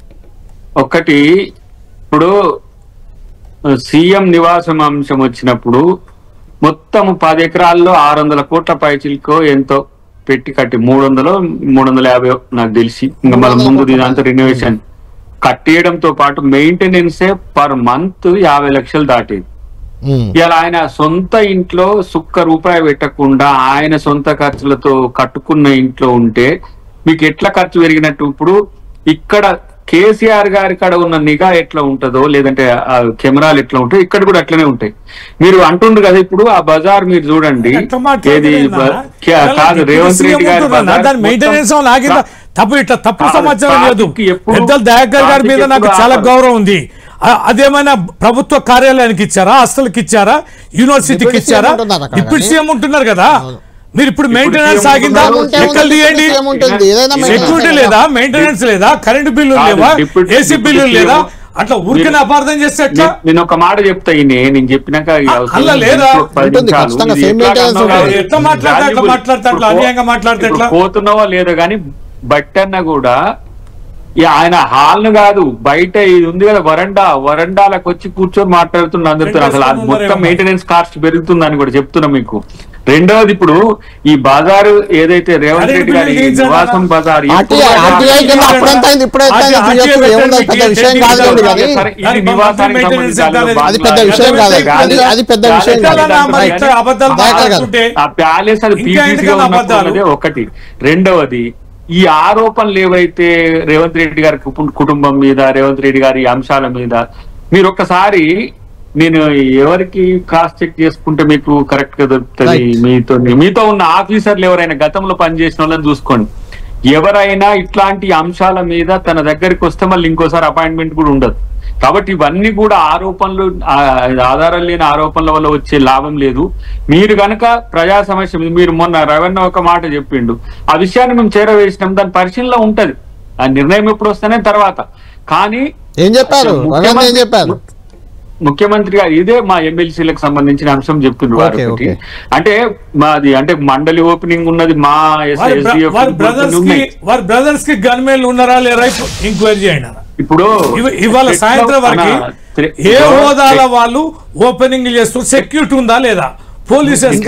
ఒకటి ఇప్పుడు సీఎం నివాసం అంశం వచ్చినప్పుడు మొత్తం 10 ఎకరాల్లో 600 కోట్ల పైచిల్కో ఎంతో పెట్టి కట్టి 300-350 నాకు తెలిసి ఇంకా మన ముందు ఇదంతా రినోవేషన్ కట్టేయడంతో పాటు మెయింటెనెన్సే పర్ మంత్ 50 లక్షలు దాటేది ఇలా ఆయన సొంత ఇంట్లో ₹1 పెట్టకుండా ఆయన సొంత ఖర్చులతో కట్టుకున్న ఇంట్లో ఉంటే మీకు ఎట్లా ఖర్చు పెరిగినట్టు ఇప్పుడు ఇక్కడ కేసీఆర్ గారి కాడ ఉన్న నిఘా ఎట్లా ఉంటుందో లేదంటే ఆ కెమెరాలు ఎట్లా ఉంటాయో ఇక్కడ కూడా అట్లనే ఉంటాయి మీరు అంటుండ్రు కదా ఇప్పుడు ఆ బజార్ మీరు చూడండి ఏది కాదు రేవంత్ రెడ్డి గారి మెయింటెనెన్స్ తప్పు సమాచారం లేదు పెద్దల దయాకర్ గారి మీద నాకు చాలా గౌరవం ఉంది అదేమైనా ప్రభుత్వ కార్యాలయానికి ఇచ్చారా హాస్టల్కి ఇచ్చారా యూనివర్సిటీకి ఇచ్చారా ఇప్పుడు సీఎం ఉంటున్నారు కదా మీరు ఇప్పుడు మెయింటెనెన్స్ ఆగిందా లెక్కలు తీయండి సెక్యూరిటీ లేదా మెయింటెనెన్స్ లేదా కరెంటు బిల్లులు లేవా ఏసీ బిల్లులు లేదా అట్లా ఊరికే అపార్థం చేస్తే నేను ఒక మాట చెప్తా నేను చెప్పినాక అలా లేదా ఎట్లా మాట్లాడతా అట్లా అన్యాయంగా మాట్లాడితే ఎట్లా పోతున్నావా లేదా కానీ బట్టన్న కూడా ఆయన హాల్ కాదు బయట ఇది ఉంది కదా వరండాలకు వచ్చి కూర్చొని మాట్లాడుతున్నా అందరితో అసలు మొత్తం మెయింటెనెన్స్ కాస్ట్ పెరుగుతుందని కూడా చెప్తున్నా మీకు రెండవది ఇప్పుడు ఈ బజారు ఏదైతే రేవంత్ రెడ్డి గారి నివాసం బజార్ ఆ ప్యాలెస్ అది పీపీసీగా ఉన్నది ఒకటి రెండవది ఈ ఆరోపణలు ఏవైతే రేవంత్ రెడ్డి గారి కుటుంబం మీద రేవంత్ రెడ్డి గారి అంశాల మీద మీరు ఒక్కసారి నేను ఎవరికి క్రాస్ చెక్ చేసుకుంటే మీకు కరెక్ట్ గా దొరుకుతుంది మీతో ఉన్న ఆఫీసర్లు ఎవరైనా గతంలో పనిచేసిన వాళ్ళని చూసుకోండి ఎవరైనా ఇట్లాంటి అంశాల మీద తన దగ్గరికి వస్తే మళ్ళీ ఇంకోసారి అపాయింట్మెంట్ కూడా ఉండదు కాబట్టి ఇవన్నీ కూడా ఆరోపణలు ఆధారం లేని ఆరోపణల వల్ల వచ్చే లాభం లేదు మీరు గనక ప్రజా సమస్య మీరు మొన్న రవణ ఒక మాట చెప్పిండు ఆ విషయాన్ని మేము చేరవేసినాం దాని పరిశీలనలో ఉంటది ఆ నిర్ణయం ఎప్పుడు వస్తేనే తర్వాత కానీ ఏం చెప్పారు ముఖ్యమంత్రి గారు ఇదే మా ఎమ్మెల్సీలకు సంబంధించిన అంశం చెప్తున్నారు అంటే మాది అంటే మండలి ఓపెనింగ్ ఉన్నది మా వారి బ్రదర్స్ కి గన్మెన్ ఉన్నారా లేరా ఎంక్వైరీ చేయండి ఇప్పుడు ఇవాళ సాయంత్రం వరకు ఏ హోదాల వాళ్ళు ఓపెనింగ్ చేస్తూ సెక్యూరిటీ ఉందా లేదా పోలీసెస్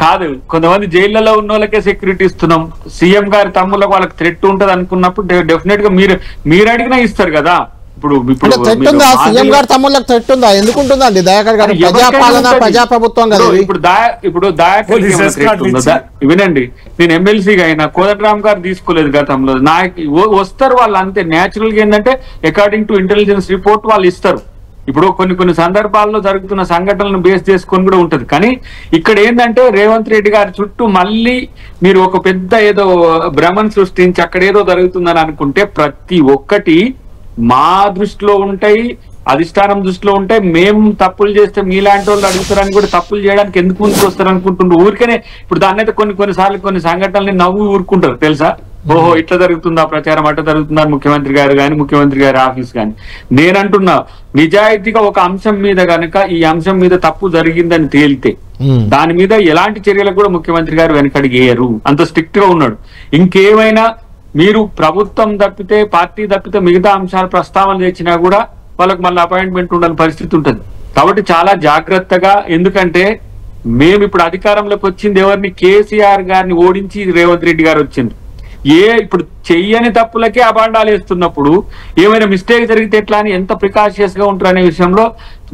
కాదు కొంతమంది జైళ్లలో ఉన్న వాళ్ళకే సెక్యూరిటీ ఇస్తున్నాం సీఎం గారి తమ్ముళ్ళకి వాళ్ళకి థ్రెట్ ఉంటది అనుకున్నప్పుడు డెఫినెట్ గా మీరు అడిగినా ఇస్తారు కదా ఇప్పుడు సీఎం గారి తమ్ముళ్ళకి థ్రెట్ ఉందా ఎందుకు ఉంటుందండి దయాకర్ గారు ప్రజాపాలన ప్రజాప్రభుత్వం కదా ఇప్పుడు దయాకర్ వినండి నేను ఎమ్మెల్సీగా అయినా కోదండరామ్ గారు తీసుకోలేదు గతంలో నాకు వస్తారు వాళ్ళు అంతే న్యాచురల్ గా ఏంటంటే అకార్డింగ్ టు ఇంటెలిజెన్స్ రిపోర్ట్ వాళ్ళు ఇస్తారు ఇప్పుడు కొన్ని సందర్భాల్లో జరుగుతున్న సంఘటనలను బేస్ చేసుకొని కూడా ఉంటది. కానీ ఇక్కడ ఏంటంటే రేవంత్ రెడ్డి గారి చుట్టూ మళ్ళీ మీరు ఒక పెద్ద ఏదో భ్రమను సృష్టించి అక్కడ ఏదో జరుగుతుందని అనుకుంటే ప్రతి ఒక్కటి మా దృష్టిలో ఉంటాయి, అధిష్టానం దృష్టిలో ఉంటాయి. మేము తప్పులు చేస్తే మీలాంటి వాళ్ళు అడుగుతారని కూడా తప్పులు చేయడానికి ఎందుకు ముందుకు వస్తారు అనుకుంటుండ్రు. ఊరికనే ఇప్పుడు దాన్ని అయితే కొన్నిసార్లు కొన్ని సంఘటనల్ని నవ్వు ఊరుకుంటారు తెలుసా. ఓహో ఇట్లా జరుగుతుందా ప్రచారం, అట్లా జరుగుతుందా ముఖ్యమంత్రి గారు కానీ ముఖ్యమంత్రి గారి ఆఫీస్ కానీ. నేనంటున్నా నిజాయితీగా ఒక అంశం మీద గనక ఈ అంశం మీద తప్పు జరిగిందని తేలితే దాని మీద ఎలాంటి చర్యలకు కూడా ముఖ్యమంత్రి గారు వెనకడిగేయరు, అంత స్ట్రిక్ట్ గా ఉన్నాడు. ఇంకేమైనా మీరు ప్రభుత్వం తప్పితే పార్టీ తప్పితే మిగతా అంశాలు ప్రస్తావన తెచ్చినా కూడా వాళ్ళకి మళ్ళీ అపాయింట్మెంట్ ఉండాలని పరిస్థితి ఉంటుంది. కాబట్టి చాలా జాగ్రత్తగా, ఎందుకంటే మేము ఇప్పుడు అధికారంలోకి వచ్చింది ఎవరిని, కేసీఆర్ గారిని ఓడించి రేవంత్ రెడ్డి గారు వచ్చింది. ఇప్పుడు చెయ్యని తప్పులకే అబాండాలు వేస్తున్నప్పుడు ఏమైనా మిస్టేక్ జరిగితే ఎట్లా అని ఎంత ప్రికాషియస్ గా ఉంటారు అనే విషయంలో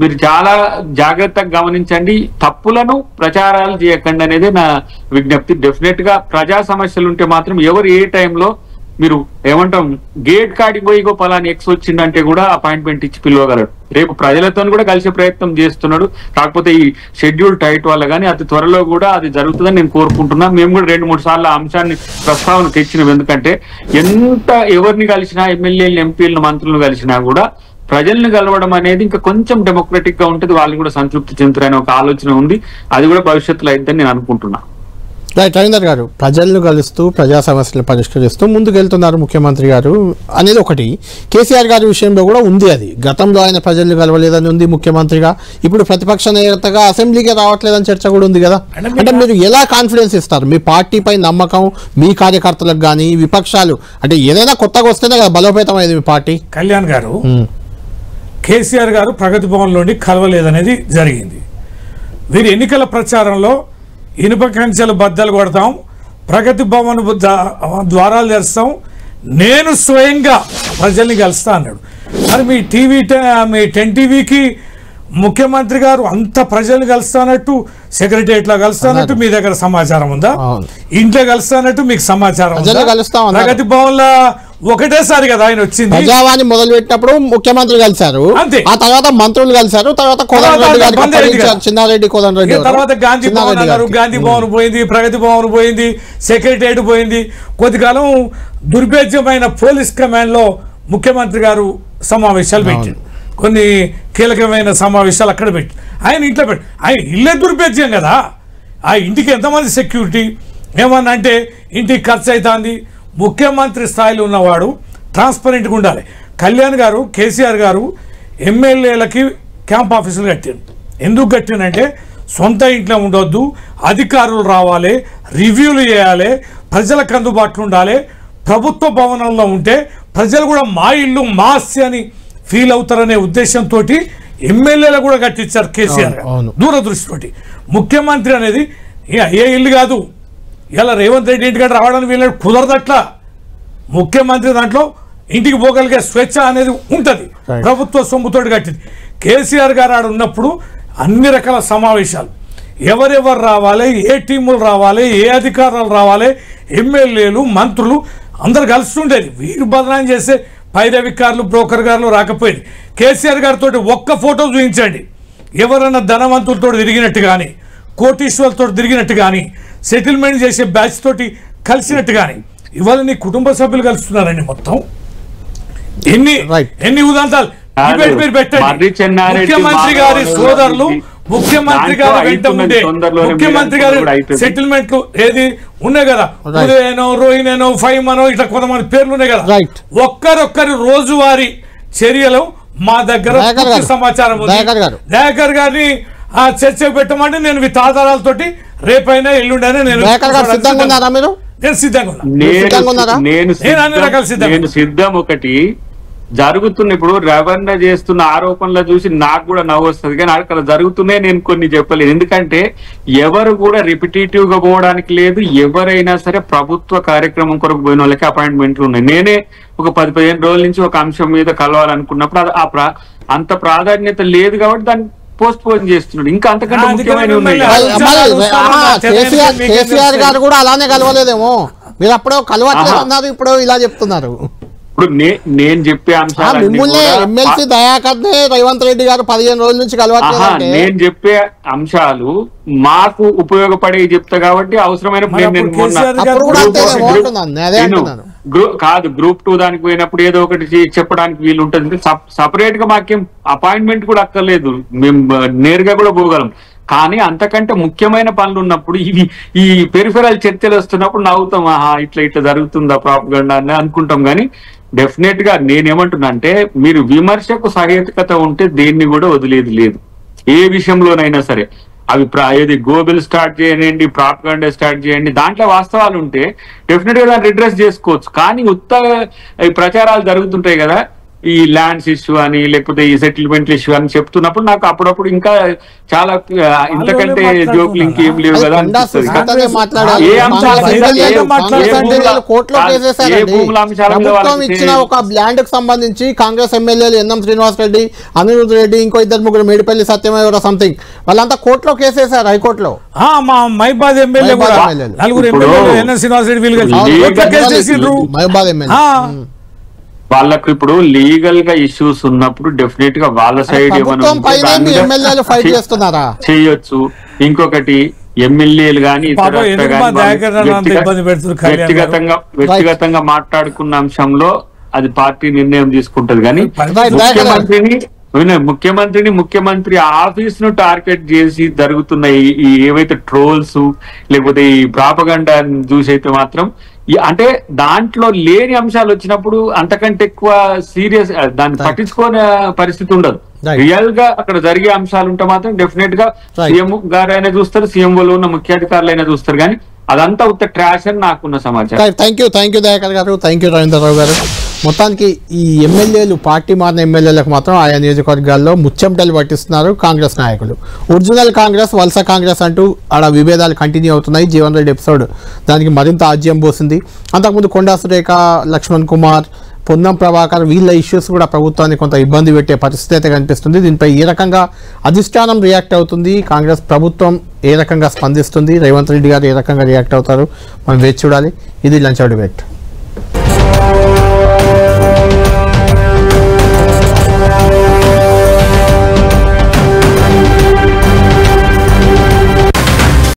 మీరు చాలా జాగ్రత్తగా గమనించండి. తప్పులను ప్రచారాలు చేయకండి అనేది నా విజ్ఞప్తి. డెఫినెట్ గా ప్రజా సమస్యలు ఉంటే మాత్రం ఎవరు ఏ టైంలో మీరు ఏమంటాం గేట్ కాడికి పోయి పలాని ఎక్స్ వచ్చిందంటే కూడా అపాయింట్మెంట్ ఇచ్చి పిలవగలడు. రేపు ప్రజలతో కూడా కలిసే ప్రయత్నం చేస్తున్నాడు. కాకపోతే ఈ షెడ్యూల్ టైట్ వల్ల కానీ అతి త్వరలో కూడా అది జరుగుతుందని నేను కోరుకుంటున్నా. మేము కూడా 2-3 సార్లు ఆ అంశాన్ని ప్రస్తావన తెచ్చినాం. ఎందుకంటే ఎంత ఎవరిని కలిసినా, ఎమ్మెల్యేలు ఎంపీలను మంత్రులను కలిసినా కూడా ప్రజల్ని కలవడం అనేది ఇంకా కొంచెం డెమోక్రటిక్ గా ఉంటుంది, వాళ్ళని కూడా సంతృప్తి చెందుతారనే ఒక ఆలోచన ఉంది. అది కూడా భవిష్యత్తులో అయిద్దని నేను అనుకుంటున్నా. రైట్ రవీందర్ గారు, ప్రజలను కలుస్తూ ప్రజా సమస్యలు పరిష్కరిస్తూ ముందుకెళ్తున్నారు ముఖ్యమంత్రి గారు అనేది ఒకటి. కేసీఆర్ గారి విషయంలో కూడా ఉంది. అది గతంలో ఆయన ప్రజలను కలవలేదని ఉంది ముఖ్యమంత్రిగా, ఇప్పుడు ప్రతిపక్ష నేతగా అసెంబ్లీకి రావట్లేదని చర్చ కూడా ఉంది కదా. అంటే మీరు ఎలా కాన్ఫిడెన్స్ ఇస్తారు? మీ పార్టీపై నమ్మకం మీ కార్యకర్తలకు కానీ విపక్షాలు అంటే ఏదైనా కొత్తగా వస్తేనే కదా బలోపేతం అయ్యేది మీ పార్టీ. కళ్యాణ్ గారు, కేసీఆర్ గారు ప్రగతి భవన్లోని కలవలేదనేది జరిగింది. వీరు ఎన్నికల ప్రచారంలో ఇనుప కంచెలు బద్దలు కొడతాం, ప్రగతి భవన్ ద్వారాలు తెరుస్తాం, నేను స్వయంగా ప్రజల్ని కలుస్తా అన్నాడు. మరి మీ మీ 10 టీవీకి ముఖ్యమంత్రి గారు అంత ప్రజల్ని కలుస్తానట్టు, సెక్రటరియట్లో కలుస్తానట్టు మీ దగ్గర సమాచారం ఉందా? ఇంట్లో కలుస్తానట్టు మీకు సమాచారం ఉందా? ప్రగతి భవన్ లో ఒకటేసారి కదా ఆయన వచ్చింది. ప్రజావాణి మొదలు పెట్టినప్పుడు ముఖ్యమంత్రి కలిశారు, ఆ తర్వాత మంత్రులు కలిశారు, తర్వాత చిన్నారెడ్డి కోదండరెడ్డి, తర్వాత గాంధీ భవన్ అన్నారు, గాంధీ భవన్ పోయింది, ప్రగతి భవన్ పోయింది, సెక్రటరియట్ పోయింది. కొద్దికాలం దుర్భేద్యమైన పోలీస్ కమాండ్ లో ముఖ్యమంత్రి గారు సమావేశాలు పెట్టారు. కొన్ని కీలకమైన సమావేశాలు అక్కడ పెట్టి ఆయన ఇంట్లో పెట్టి ఆయన ఇల్లే దుర్భేద్యం కదా. ఆ ఇంటికి ఎంతమంది సెక్యూరిటీ ఏమన్నా అంటే ఇంటికి ఖర్చు అవుతుంది. ముఖ్యమంత్రి స్థాయిలో ఉన్నవాడు ట్రాన్స్పరెంట్గా ఉండాలి. కళ్యాణ్ గారు, కేసీఆర్ గారు ఎమ్మెల్యేలకి క్యాంప్ ఆఫీసులు కట్టారు. ఎందుకు కట్టినంటే సొంత ఇంట్లో ఉండొద్దు, అధికారులు రావాలి, రివ్యూలు చేయాలి, ప్రజలకు అందుబాటులో ఉండాలి. ప్రభుత్వ భవనంలో ఉంటే ప్రజలు కూడా మా ఇల్లు మా ఆస్తి అని ఫీల్ అవుతారనే ఉద్దేశంతో ఎమ్మెల్యేలు కూడా కట్టించారు కేసీఆర్ దూరదృష్టితోటి. ముఖ్యమంత్రి అనేది ఏ ఇల్లు కాదు. ఇలా రేవంత్ రెడ్డి ఇంటికంటే రావడానికి వీళ్ళకి కుదరదట్లా. ముఖ్యమంత్రి దాంట్లో ఇంటికి పోగలిగే స్వేచ్ఛ అనేది ఉంటుంది. ప్రభుత్వ సొమ్ముతోటి కట్టింది. కేసీఆర్ గారు ఆడ ఉన్నప్పుడు అన్ని రకాల సమావేశాలు, ఎవరెవరు రావాలి, ఏ టీములు రావాలి, ఏ అధికారులు రావాలి, ఎమ్మెల్యేలు మంత్రులు అందరు కలుస్తుండేది. వీరు బదనాం చేసే పైరవికారులు బ్రోకర్ గారులు రాకపోయింది. కేసీఆర్ గారితో ఒక్క ఫోటో చూపించండి, ఎవరన్నా ధనవంతులతో తిరిగినట్టు కానీ, కోటీశ్వర్లతో తిరిగినట్టు కానీ, సెటిల్మెంట్ చేసే బ్యాచ్ తోటి కలిసినట్టు కానీ. ఇవాళ నీ కుటుంబ సభ్యులు కలుస్తున్నారండి. మొత్తం ఎన్ని ఉదాంతాలు పెట్టండి. ముఖ్యమంత్రి గారి సోదరులు, ముఖ్యమంత్రి గారి వెంట ఉండే ముఖ్యమంత్రి గారి సెటిల్మెంట్లు ఏది ఉన్నాయి కదా, ఉదయనో రోహిణేనో ఫైమనో ఇట్లా కొంతమంది పేర్లు ఉన్నాయి కదా. ఒక్కరొక్కరి రోజువారీ చర్యలు మా దగ్గర సమాచారం ఉంది. దయాకర్ గారిని ఆ చర్చ పెట్టమంటే నేను విత్ ఆధారాలతోటి రేపైనా ఎల్లుండైనా నేను సిద్ధం. ఒకటి జరుగుతున్న ఇప్పుడు రవాణా చేస్తున్న ఆరోపణలు చూసి నాకు కూడా నవ్వు వస్తుంది, కానీ అక్కడ జరుగుతున్నాయి నేను కొన్ని చెప్పలేదు. ఎందుకంటే ఎవరు కూడా రిపిటేటివ్ గా పోవడానికి లేదు. ఎవరైనా సరే ప్రభుత్వ కార్యక్రమం కొరకు పోయిన వాళ్ళకి అపాయింట్మెంట్లు ఉన్నాయి. నేనే ఒక 10-15 రోజుల నుంచి ఒక అంశం మీద కలవాలనుకున్నప్పుడు అది అంత ప్రాధాన్యత లేదు కాబట్టి దాన్ని పోస్ట్ పోన్ చేస్తున్నాడు. ఇంకా అంతకంటే ముఖ్యమైన కేసీఆర్ గారు కూడా అలానే కలవలేదేమో. మీరు అప్పుడు కలవట్లేదు అన్నారు, ఇప్పుడు ఇలా చెప్తున్నారు. ఇప్పుడు నేను చెప్పే అంశాలు మిమ్మల్ని ఎమ్మెల్సీ దయాకర్ రేవంత్ రెడ్డి గారు 15 రోజుల నుంచి కలవట్లేదంటే నేను చెప్పే అంశాలు మాకు ఉపయోగపడే చెప్తా కాబట్టి అవసరమైన కాదు గ్రూప్ 2 దానికి పోయినప్పుడు ఏదో ఒకటి చెప్పడానికి వీలు ఉంటుంది. సపరేట్ గా మాకేం అపాయింట్మెంట్ కూడా అక్కర్లేదు, మేము నేరుగా కూడా పోగలం. కానీ అంతకంటే ముఖ్యమైన పనులు ఉన్నప్పుడు ఈ పెరిఫెరల్ చర్చలు వస్తున్నప్పుడు నవ్వుతాం, ఇట్లా జరుగుతుందా ప్రాపగండా అని అనుకుంటాం. కానీ డెఫినెట్ గా నేనేమంటున్నా అంటే మీరు విమర్శకు సహేతుకత ఉంటే దేన్ని కూడా వదిలేది లేదు. ఏ విషయంలోనైనా సరే అవి ఏది గోబిల్ స్టార్ట్ చేయండి, ప్రాపగండా స్టార్ట్ చేయండి, దాంట్లో వాస్తవాలు ఉంటే డెఫినెట్ గా దాన్ని రిడ్రెస్ చేసుకోవచ్చు. కానీ ప్రచారాలు జరుగుతుంటాయి కదా, ఈ ల్యాండ్స్ ఇష్యూ అని లేకపోతే ఈ సెటిల్మెంట్ ఇష్యూ అని చెప్తున్నప్పుడు నాకు అప్పుడప్పుడు ఇంకా చాలా ఇంతకంటే జోకులు ఇంకేం లేవు కదా అనిపిస్తుంది. ఒక ల్యాండ్ కు సంబంధించి కాంగ్రెస్ ఎమ్మెల్యేలు ఎన్ఎం శ్రీనివాస్ రెడ్డి, అనిరుద్ రెడ్డి, ఇంకో 2-3 మేడిపల్లి సత్యమేవ సంథింగ్ వాళ్ళంతా కోర్టులో కేసేశారు, హైకోర్టులో. మైబాద్ ఎమ్మెల్యే మైబాద్ ఎమ్మెల్యే వాళ్ళకు ఇప్పుడు లీగల్ గా ఇష్యూస్ ఉన్నప్పుడు డెఫినెట్ గా వాళ్ళ సైడ్ ఏమైనా చేయొచ్చు. ఇంకొకటి ఎమ్మెల్యేలు గాని వ్యక్తిగతంగా మాట్లాడుకున్న అంశంలో అది పార్టీ నిర్ణయం తీసుకుంటది. కానీ ముఖ్యమంత్రి ఆఫీస్ ను టార్గెట్ చేసి జరుగుతున్న ఈ ఏవైతే ట్రోల్స్ లేకపోతే ఈ ప్రాపగండా చూసి అయితే మాత్రం అంటే దాంట్లో లేని అంశాలు వచ్చినప్పుడు అంతకంటే ఎక్కువ సీరియస్ దాన్ని పట్టించుకోని పరిస్థితి ఉండదు. రియల్ గా అక్కడ జరిగే అంశాలు ఉంటే మాత్రం డెఫినెట్ గా సీఎం గారైనా చూస్తారు, సీఎంఓలో ఉన్న ముఖ్యాధికారులైనా చూస్తారు. కానీ అదంతా ఉత్త ట్రాష్ అని నాకున్న సమాచారం. థ్యాంక్ యూ దయాకర్ గారు, థ్యాంక్ యూ రవీంద్రరావు గారు. మొత్తానికి ఈ ఎమ్మెల్యేలు పార్టీ మారిన ఎమ్మెల్యేలకు మాత్రం ఆయా నియోజకవర్గాల్లో ముచ్చెమటలు పట్టిస్తున్నారు కాంగ్రెస్ నాయకులు. ఒరిజినల్ కాంగ్రెస్, వలస కాంగ్రెస్ అంటూ ఆడ విభేదాలు కంటిన్యూ అవుతున్నాయి. జీవన్ రెడ్డి ఎపిసోడ్ దానికి మరింత ఆజ్యం పోసింది. అంతకుముందు కొండా సురేఖ, లక్ష్మణ్ కుమార్, పొన్నం ప్రభాకర్ వీళ్ళ ఇష్యూస్ కూడా ప్రభుత్వాన్ని కొంత ఇబ్బంది పెట్టే పరిస్థితి అయితే కనిపిస్తుంది. దీనిపై ఏ రకంగా అధిష్టానం రియాక్ట్ అవుతుంది, కాంగ్రెస్ ప్రభుత్వం ఏ రకంగా స్పందిస్తుంది, రేవంత్ రెడ్డి గారు ఏ రకంగా రియాక్ట్ అవుతారు, మనం వేచి చూడాలి. ఇది లంచ్ డిబేట్.